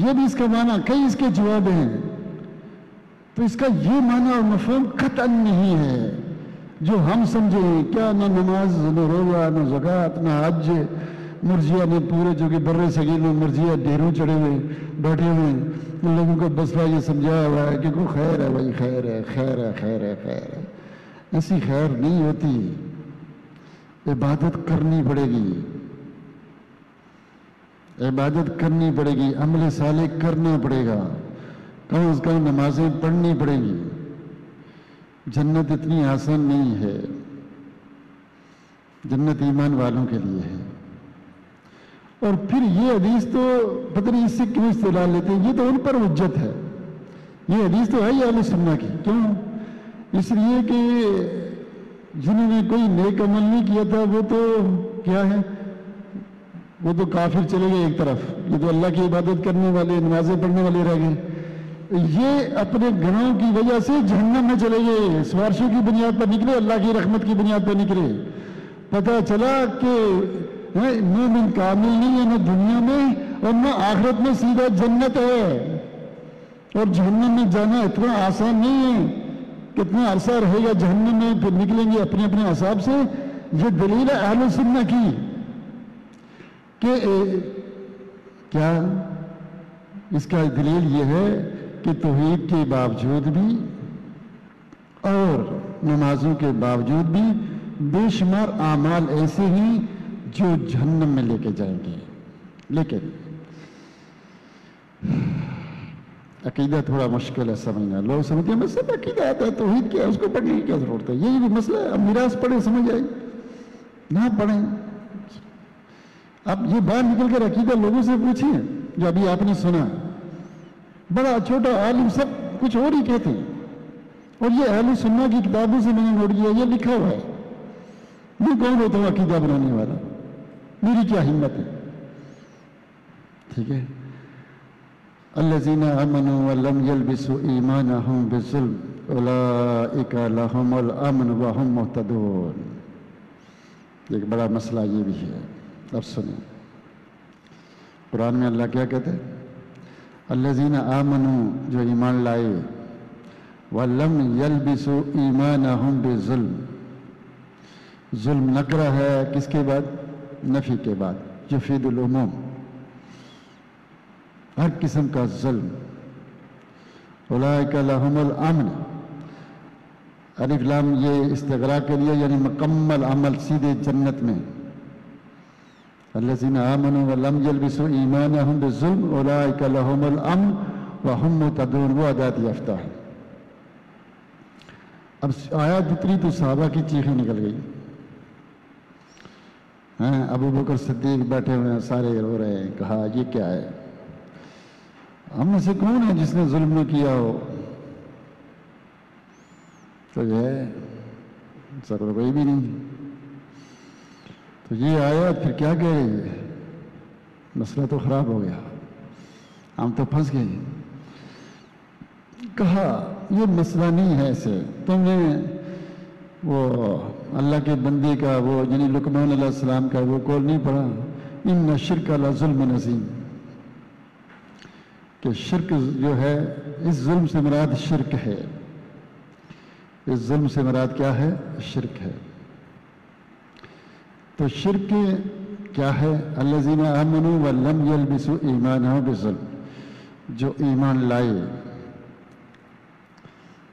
یہ بھی اس کا معنی، کئی اس کے جواب ہیں. تو اس کا یہ معنی اور مفہوم قطعاً نہیں ہے جو ہم سمجھیں. کیا نہ نماز، نہ روزہ، نہ زکوٰۃ، نہ حج. مرجیہ نے پورے جو کہ بر صغیر میں مرجیہ ڈھیروں چڑھے ہوئے بیٹھے ہوئے ہیں، ان لوگوں کو مسئلہ یہ سمجھایا ہوا ہے کہ کوئی خیر ہے، بھائی خیر ہے، خیر ہے، خیر ہے، خیر ہے. ایسی خیر نہیں ہوتی. عبادت کرنی پڑے گی، عبادت کرنی پڑے گی، عمل صالح کرنا پڑے گا، کم از کم نمازیں پڑھنی پڑے گی. جنت اتنی آسان نہیں ہے، جنت ایمان والوں کے لیے ہے. اور پھر یہ حدیث تو پتہ نہیں اس سے کیوں استدلال لیتے ہیں، یہ تو ان پر حجت ہے. یہ حدیث تو ہے ہی اہل سنہ کی. کیوں؟ اس لیے کہ جنہوں نے کوئی نیک عمل نہیں کیا تھا وہ تو کیا ہے، وہ تو کافر چلے گئے ایک طرف. یہ تو اللہ کی عبادت کرنے والے، نمازیں پڑھنے والے رہ گئے. یہ اپنے گناہوں کی وجہ سے جہنم میں چلے گئے، سفارشوں کی بنیاد پر نکلے، اللہ کی رحمت کی بنیاد پر نکلے. پتہ چلا کہ مومن کامل نہیں ہے، نہ دنیا میں اور نہ آخرت میں، سیدھا جنت ہے. اور جہنم میں جانا اتنا آسان نہیں ہے. کتنا عرصہ رہے گا جہنم میں، پھر نکلیں گے اپنے اپنے حساب سے. یہ دلیل ہے اہل سنہ کی کہ کیا اس کا دلیل یہ ہے کہ توحید کے باوجود بھی اور نمازوں کے باوجود بھی بے شمار اعمال ایسے ہیں جو جہنم میں لے کے جائیں گے. لیکن عقیدہ تھوڑا مشکل ہے سمجھنا. لوگ سمجھتے ہیں بس سب عقیدہ آتا ہے، توحید کیا ہے، اس کو پڑھنے کی کیا ضرورت ہے. یہی بھی مسئلہ ہے. اب میراث پڑھیں سمجھ آئے، نہ پڑھیں. اب یہ باہر نکل کر عقیدہ لوگوں سے پوچھیں جو ابھی آپ نے سنا، بڑا چھوٹا عالم سب کچھ اور ہی کہتے ہیں. اور یہ اہل سنہ کی کتابوں سے میں نے نوٹ کیا، یہ لکھا ہوا ہے. میں کون ہوتا ہوں عقیدہ بنانے والا، میری کیا ہمت ہے. ٹھیک ہے. الذین آمنوا ولم یلبسوا ایمانہم بالظلم اولئک لہم الامن وہم مہتدون. ایک بڑا مسئلہ یہ بھی ہے. اب سنیں قرآن میں اللہ کیا کہتے ہیں؟ الذین آمنوا، جو ایمان لائے، ولم یلبسوا ایمانہم بالظلم. ظلم نکرہ ہے کس کے بعد؟ نفی کے بعد، یفید العموم، ہر قسم کا ظلم. اولئک لہم الامن، الف لام یہ استغراق کے لیے، یعنی مکمل عمل، سیدھے جنت میں. الذین آمنوا ولم یلبسوا ایمانہم بالظلم اولئک لہم الامن وہم مہتدون. وہ ہدایت یافتہ ہے. اب آیات اتری تو صحابہ کی چیخیں نکل گئی. ابو بکر صدیق بیٹھے ہوئے ہیں، سارے رو رہے ہیں. کہا یہ کیا ہے؟ ہم میں سے کون ہے جس نے ظلم نہ کیا ہو؟ تو یہ ہے سب کوئی بھی نہیں. تو یہ آیا پھر کیا کہہ رہی ہے؟ مسئلہ تو خراب ہو گیا، ہم تو پھنس گئے. کہا یہ مسئلہ نہیں ہے ایسے، تم نے وہ اللہ کے بندے کا وہ یعنی لقمان علیہ السلام کا وہ قول نہیں پڑھا، ان شرک لظلم عظیم، کہ شرک جو ہے اس ظلم سے مراد شرک ہے، اس ظلم سے مراد کیا ہے؟ شرک ہے۔ تو شرک کیا ہے؟ الذین آمنوا ولم یلبسوا ایمانہم بظلم، جو ایمان لائے،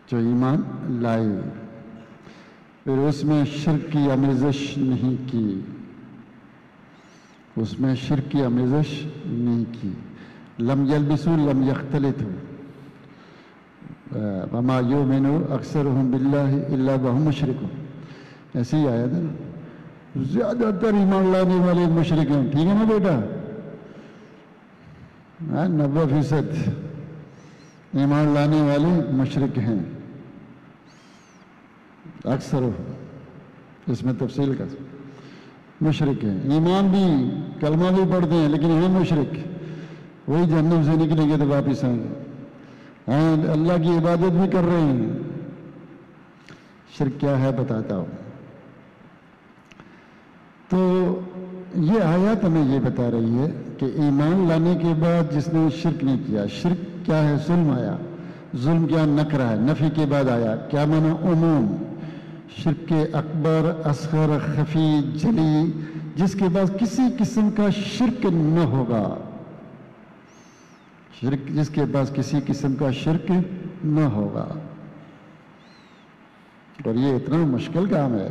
جو ایمان لائے پھر اس میں شرک کی آمیزش نہیں کی، اس میں شرک کی آمیزش نہیں کی، لم یلبسوا لم یختلطوا وما یؤمن اکثرهم باللہ الا وهم مشرکون، ایسی ہی آیا تھا نا، زیادہ تر ایمان لانے والے مشرک ہیں، ٹھیک ہے نا بیٹا؟ 90% ایمان لانے والے مشرک ہیں، اکثر اس میں تفصیل کا مشرک ہیں، ایمان بھی کلمہ بھی پڑھتے ہیں لیکن ہیں مشرک، وہی جہنم سے نکلیں گے تو واپس آئیں گے، ہاں اللہ کی عبادت بھی کر رہے ہیں۔ شرک کیا ہے بتاتا ہوں۔ تو یہ آیات ہمیں یہ بتا رہی ہے کہ ایمان لانے کے بعد جس نے شرک نہیں کیا، شرک کیا ہے؟ ظلم آیا، ظلم کیا؟ نکرہ ہے، نفی کے بعد آیا، کیا معنی؟ عموم، شرک اکبر، اصغر، خفی، جلی، جس کے بعد کسی قسم کا شرک نہ ہوگا، شرک جس کے پاس کسی قسم کا شرک نہ ہوگا، اور یہ اتنا مشکل کام ہے،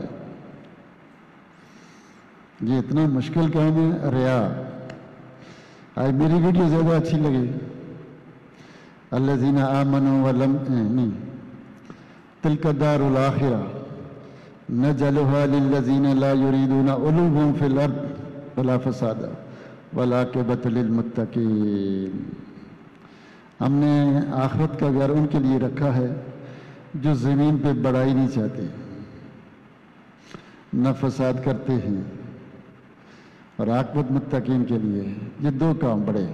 یہ اتنا مشکل کام ہے۔ ریا، آج میری ویڈیو زیادہ اچھی لگی، الذین آمنوا ولم نہیں تلک الدار الآخرہ نجعلها للذین لا یریدون علوا فی الارض ولا فسادا والعاقبۃ للمتقین، ہم نے آخرت کا گھر ان کے لیے رکھا ہے جو زمین پہ بڑائی نہیں چاہتے، نہ فساد کرتے ہیں، اور عاقبت متقین کے لیے۔ یہ دو کام بڑے،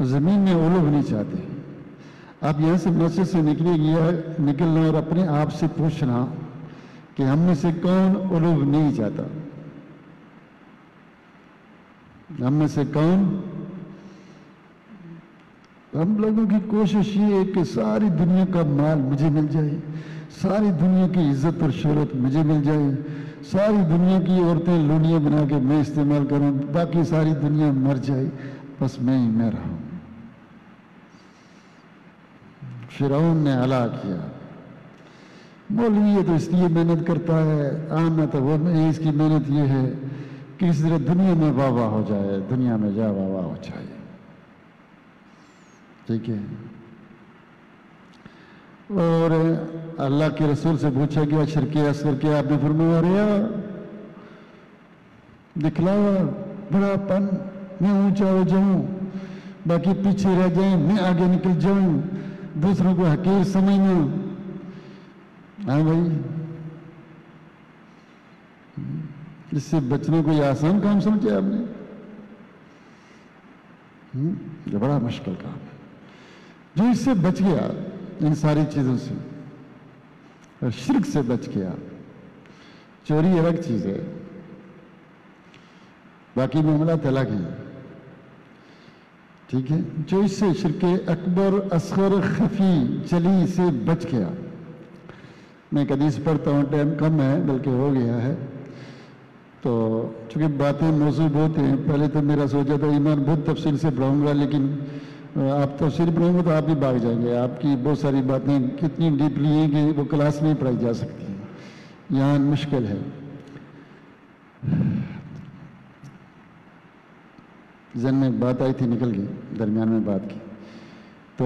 زمین میں علو نہیں چاہتے۔ آپ یہاں سے مسجد سے نکلنا اور اپنے آپ سے پوچھنا کہ ہم میں سے کون علو نہیں چاہتا، ہم میں سے کون؟ ہم لوگوں کی کوشش یہ ہے کہ ساری دنیا کا مال مجھے مل جائے، ساری دنیا کی عزت اور شہرت مجھے مل جائے، ساری دنیا کی عورتیں لونیاں بنا کے میں استعمال کروں، باقی ساری دنیا مر جائے، بس میں ہی میں رہوں۔ فرعون نے ہلاک کیا، مولوی ہے تو اس لیے محنت کرتا ہے، عام ہے تو وہ اس کی محنت یہ ہے کہ اس طرح دنیا میں واہ واہ ہو جائے، دنیا میں جا واہ واہ ہو جائے، ٹھیک ہے۔ اور اللہ کے رسول سے پوچھا گیا شرک اصغر کیا؟ آپ نے فرمایا ریا، دکھلاوا، بڑا پن، میں اونچا ہو جاؤں باقی پیچھے رہ جائیں، میں آگے نکل جاؤں، دوسروں کو حقیر سمجھنا۔ ہاں بھائی، اس سے بچنے کو یہ آسان کام سمجھے آپ نے؟ یہ بڑا مشکل کام ہے۔ جو اس سے بچ گیا ان ساری چیزوں سے اور شرک سے بچ گیا، چوری الگ چیز ہے، باقی معاملات الگ ہیں، ٹھیک ہے۔ جو اس سے شرک اکبر، اصغر، خفی، جلی سے بچ گیا۔ میں ایک حدیث پڑھتا ہوں، ٹائم کم ہے بلکہ ہو گیا ہے، تو چونکہ باتیں موضوع بہت ہیں، پہلے تو میرا سوچا تھا ایمان بہت تفصیل سے پڑھاؤں گا، لیکن آپ تفصیل پڑھیں گے تو آپ بھی بھاگ جائیں گے، آپ کی بہت ساری باتیں کتنی ڈیپلی ہیں کہ وہ کلاس میں ہی پڑھائی جا سکتی ہیں، یہاں مشکل ہے۔ ذہن میں ایک بات آئی تھی، نکل گئی، درمیان میں بات کی، تو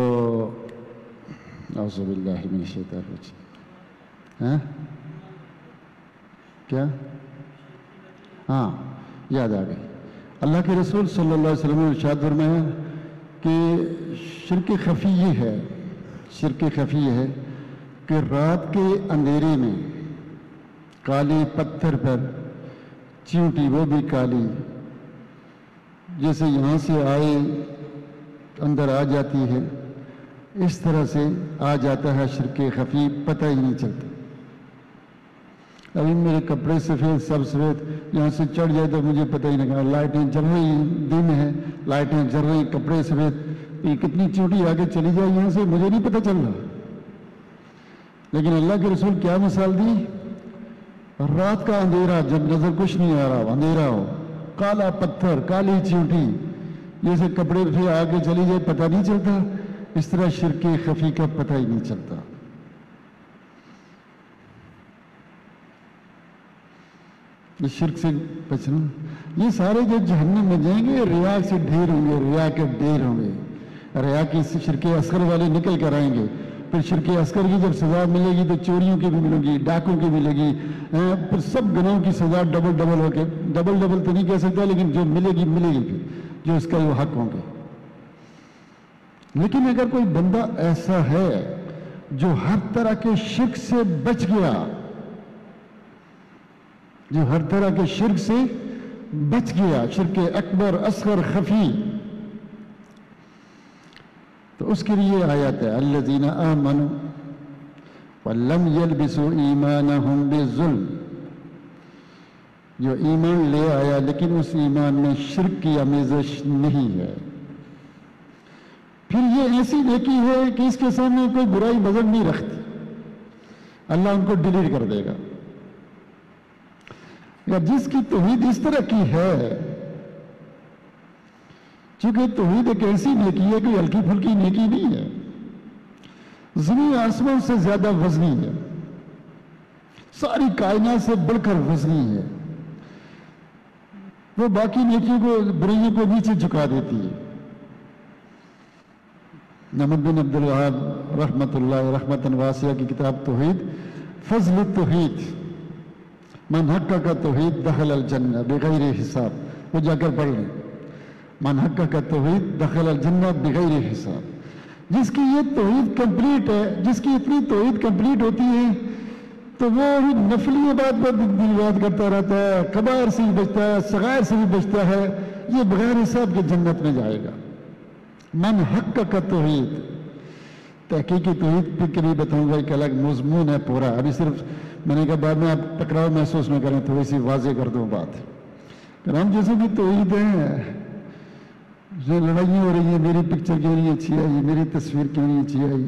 اعوذ باللہ من الشیطان الرجیم، ہاں کیا؟ ہاں یاد آ گئی۔ اللہ کے رسول صلی اللہ علیہ وسلم نے ارشاد فرمایا کہ شرک خفی یہ ہے، شرک خفی یہ ہے کہ رات کے اندھیرے میں کالے پتھر پر چیونٹی، وہ بھی کالی، جیسے یہاں سے آئے اندر آ جاتی ہے، اس طرح سے آ جاتا ہے شرک خفی، پتہ ہی نہیں چلتا۔ ابھی میرے کپڑے سفید، سب سفید، یہاں سے چڑھ جائے تو مجھے پتہ ہی نہیں کہ لائٹیں جل رہی، دن ہے، لائٹیں جل رہی، کپڑے سفید، یہ کتنی چوٹی آگے چلی جائے یہاں سے مجھے نہیں پتہ چل رہا۔ لیکن اللہ کے رسول کیا مثال دی؟ رات کا اندھیرا، جب نظر کچھ نہیں آ رہا، اندھیرا ہو، کالا پتھر، کالی چیونٹی، جیسے کپڑے پہ آگے چلی جائے پتہ نہیں چلتا، اس طرح شرک خفی کا پتہ ہی نہیں چلتا۔ یہ شرک سے بچنا، یہ سارے جو جہنم میں جائیں گے ریا سے ڈھیر ہوں گے، ریا کے ڈھیر ہوں گے، ریا کی شرک اصغر والے نکل کر آئیں گے۔ پھر شرک اصغر کی جب سزا ملے گی تو چوریوں کی بھی ملے گی، ڈاکوں کی ملے گی، پھر سب گناہوں کی سزا ڈبل ڈبل ہو کے، ڈبل ڈبل تو نہیں کہہ سکتا لیکن جو ملے گی ملے گی، جو اس کا وہ حق ہوں گے۔ لیکن اگر کوئی بندہ ایسا ہے جو ہر طرح کے شرک سے بچ گیا، جو ہر طرح کے شرک سے بچ گیا، شرک اکبر، اصغر، خفی، تو اس کے لیے آیت ہے الذین آمنوا ولم یلبسوا ایمانہم بالظلم، جو ایمان لے آیا لیکن اس ایمان میں شرک کی آمیزش نہیں ہے، پھر یہ ایسی نیکی ہے کہ اس کے سامنے کوئی برائی وزن نہیں رکھتی، اللہ ان کو ڈیلیٹ کر دے گا۔ یا جس کی توحید اس طرح کی ہے، چونکہ توحید ایک ایسی نیکی ہے کہ ہلکی پھلکی نیکی نہیں ہے، زمین آسمان سے زیادہ وزنی ہے، ساری کائنات سے بڑھ کر وزنی ہے، وہ باقی نیکیوں کو، برائیوں کو نیچے جھکا دیتی ہے۔ محمد بن عبد الوہاب رحمۃ اللہ رحمۃ واسعہ کی کتاب توحید، فضل التوحید، من حقق توحید دخل الجنہ بغیر حساب، وہ جا کر پڑھ لیں، من حقق توحید دخل الجنہ بغیر حساب۔ جس کی یہ توحید کمپلیٹ ہے، جس کی اتنی توحید کمپلیٹ ہوتی ہے تو وہ نفلی عبادت پر دل یاد کرتا رہتا ہے، کبائر سے بھی بچتا ہے، صغائر سے بھی بچتا ہے، یہ بغیر حساب کے جنت میں جائے گا۔ من حقق توحید، تحقیقی توحید پھر کبھی بتاؤں گا، ایک الگ مضمون ہے پورا، ابھی صرف میں نے کہا بعد میں آپ ٹکراؤ محسوس نہ کریں، تھوڑی سی واضح کر دوں بات کہ ہم جیسے بھی توحید ہیں، جو لڑائیاں ہو رہی ہیں، میری پکچر کیوں نہیں اچھی آئی، میری تصویر کیوں نہیں اچھی آئی،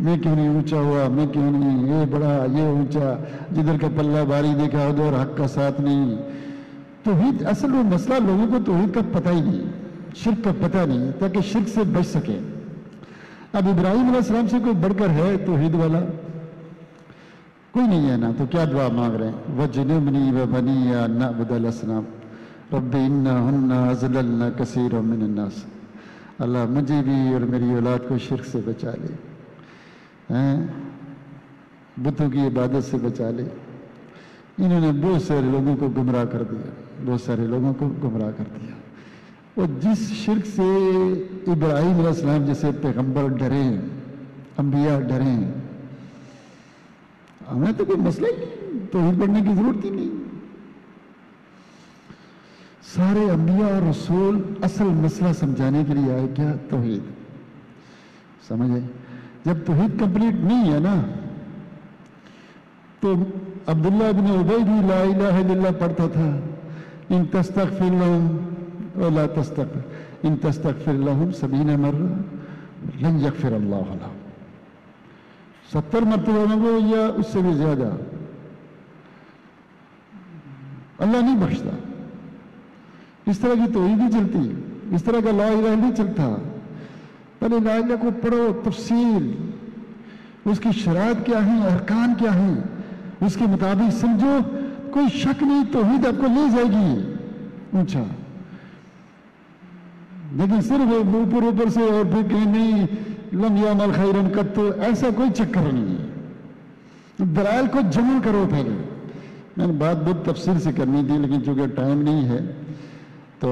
میں کیوں نہیں اونچا ہوا، میں کیوں نہیں یہ بڑا یہ اونچا، جدھر کا پلہ باری دیکھا ادھر حق کا ساتھ نہیں۔ توحید اصل وہ مسئلہ لوگوں کو توحید کا پتہ ہی نہیں، شرک کا پتہ نہیں، تاکہ شرک سے بچ سکے۔ اب ابراہیم علیہ السلام سے کوئی بڑھ کر ہے توحید والا؟ کوئی نہیں ہے نا، تو کیا دعا مانگ رہے ہیں؟ وَجْنُبْنِي وَبَنِيَّ أَن نَعْبُدَ الْأَصْنَامَ رَبِّ إِنَّهُنَّ أَضْلَلْنَ كَثِيرًا مِنَ النَّاسِ، اللہ مجھے بھی اور میری اولاد کو شرک سے بچا لے، بتوں کی عبادت سے بچا لے۔ انہوں نے بہت سارے لوگوں کو گمراہ کر دیا، بہت سارے لوگوں کو گمراہ کر دیا۔ اور جس شرک سے ابراہیم علیہ السلام جیسے پیغمبر ڈرے، انبیاء ڈرے، ہمیں تو کوئی مسئلہ ہی نہیں، توحید پڑھنے کی ضرورت ہی نہیں۔ سارے انبیاء اور رسول اصل مسئلہ سمجھانے کے لیے آئے، کیا؟ توحید سمجھے۔ جب توحید کمپلیٹ نہیں ہے نا تو عبداللہ بن ابی بھی لا الہ الا اللہ پڑھتا تھا، ان تستغفر لهم ولا تستغفر ان تستغفر لهم 70 مرہ لن یغفر اللہ لهم، 70 مرتبہ مانگو یا اس سے بھی زیادہ، اللہ نہیں بخشتا۔ اس طرح کی توحید نہیں چلتی، اس طرح کا لا الہ نہیں چلتا۔ پہلے لا الہ کو پڑھو، تفصیل اس کی شرائط کیا ہیں، ارکان کیا ہیں، اس کے مطابق سمجھو، کوئی شک نہیں توحید آپ کو لے جائے گی اونچا۔ لیکن صرف اوپر اوپر سے اور پھر کہ نہیں لم یعمل خیرا قط، ایسا کوئی چکر نہیں ہے۔ دلائل کو جمع کرو پہلے۔ میں نے بات بہت تفصیل سے کرنی تھی لیکن چونکہ ٹائم نہیں ہے تو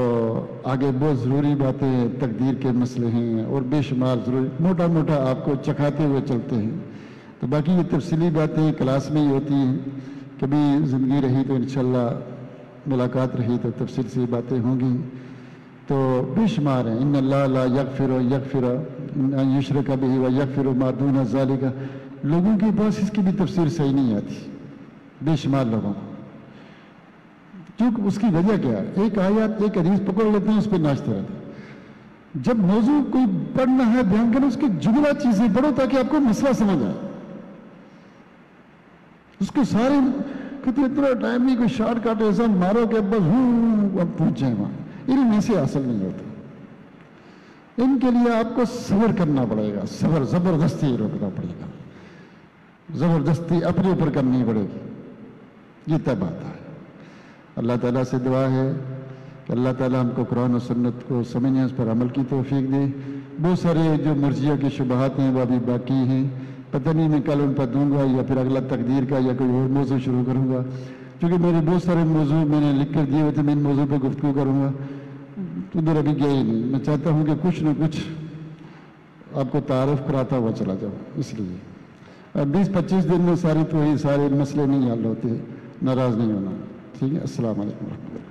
آگے بہت ضروری باتیں، تقدیر کے مسئلے ہیں اور بے شمار ضروری، موٹا موٹا آپ کو چکھاتے ہوئے چلتے ہیں، تو باقی یہ تفصیلی باتیں کلاس میں ہی ہوتی ہیں۔ کبھی زندگی رہی تو انشاءاللہ ملاقات رہی تو تفصیل سے باتیں ہوں گی، تو بے شمار ہیں۔ ان اللہ لا یغفر یشرک بہ ویغفر ما دون ذالک، لوگوں کے پاس اس کی بھی تفسیر صحیح نہیں آتی، بے شمار لوگوں کو. کیونکہ اس کی وجہ کیا ہے؟ ایک آیات ایک حدیث پکڑ لیتے ہیں، اس پہ ناچتے رہتے ہیں. جب موضوع کوئی پڑھنا ہے بیان کرنا، اس کی جملہ چیزیں پڑھو تاکہ آپ کو مسئلہ سمجھ آئے. اس کو سارے کہتے اتنا ٹائم نہیں، کوئی شارٹ کٹ ایسا مارو کہ بس اب پہنچ جائیں وہاں. ان میں سے حاصل نہیں ہوتا. ان کے لیے آپ کو صبر کرنا پڑے گا، صبر زبردستی روکنا پڑے گا، زبردستی اپنے اوپر کرنی پڑے گی. یہ طے بات ہے. اللہ تعالیٰ سے دعا ہے کہ اللہ تعالیٰ ہم کو قرآن و سنت کو سمجھنے، اس پر عمل کی توفیق دے. بہت سارے جو مرجئہ کے شبہات ہیں وہ ابھی باقی ہیں، پتہ نہیں میں کل ان پر دوں گا یا پھر اگلا تقدیر کا یا کوئی اور موضوع شروع کروں گا. کیونکہ میرے بہت سارے موضوع میں نے لکھ کر دیے ہوئے تھے، میں ان موضوع پہ گفتگو کروں گا، تو ادھر ابھی گیا ہی نہیں. میں چاہتا ہوں کہ کچھ نہ کچھ آپ کو تعارف کراتا ہوا چلا جاؤں. اس لیے 20-25 دن میں سارے مسئلے نہیں حل ہوتے. ناراض نہیں ہونا. ٹھیک ہے. السلام علیکم ورحمۃ اللہ.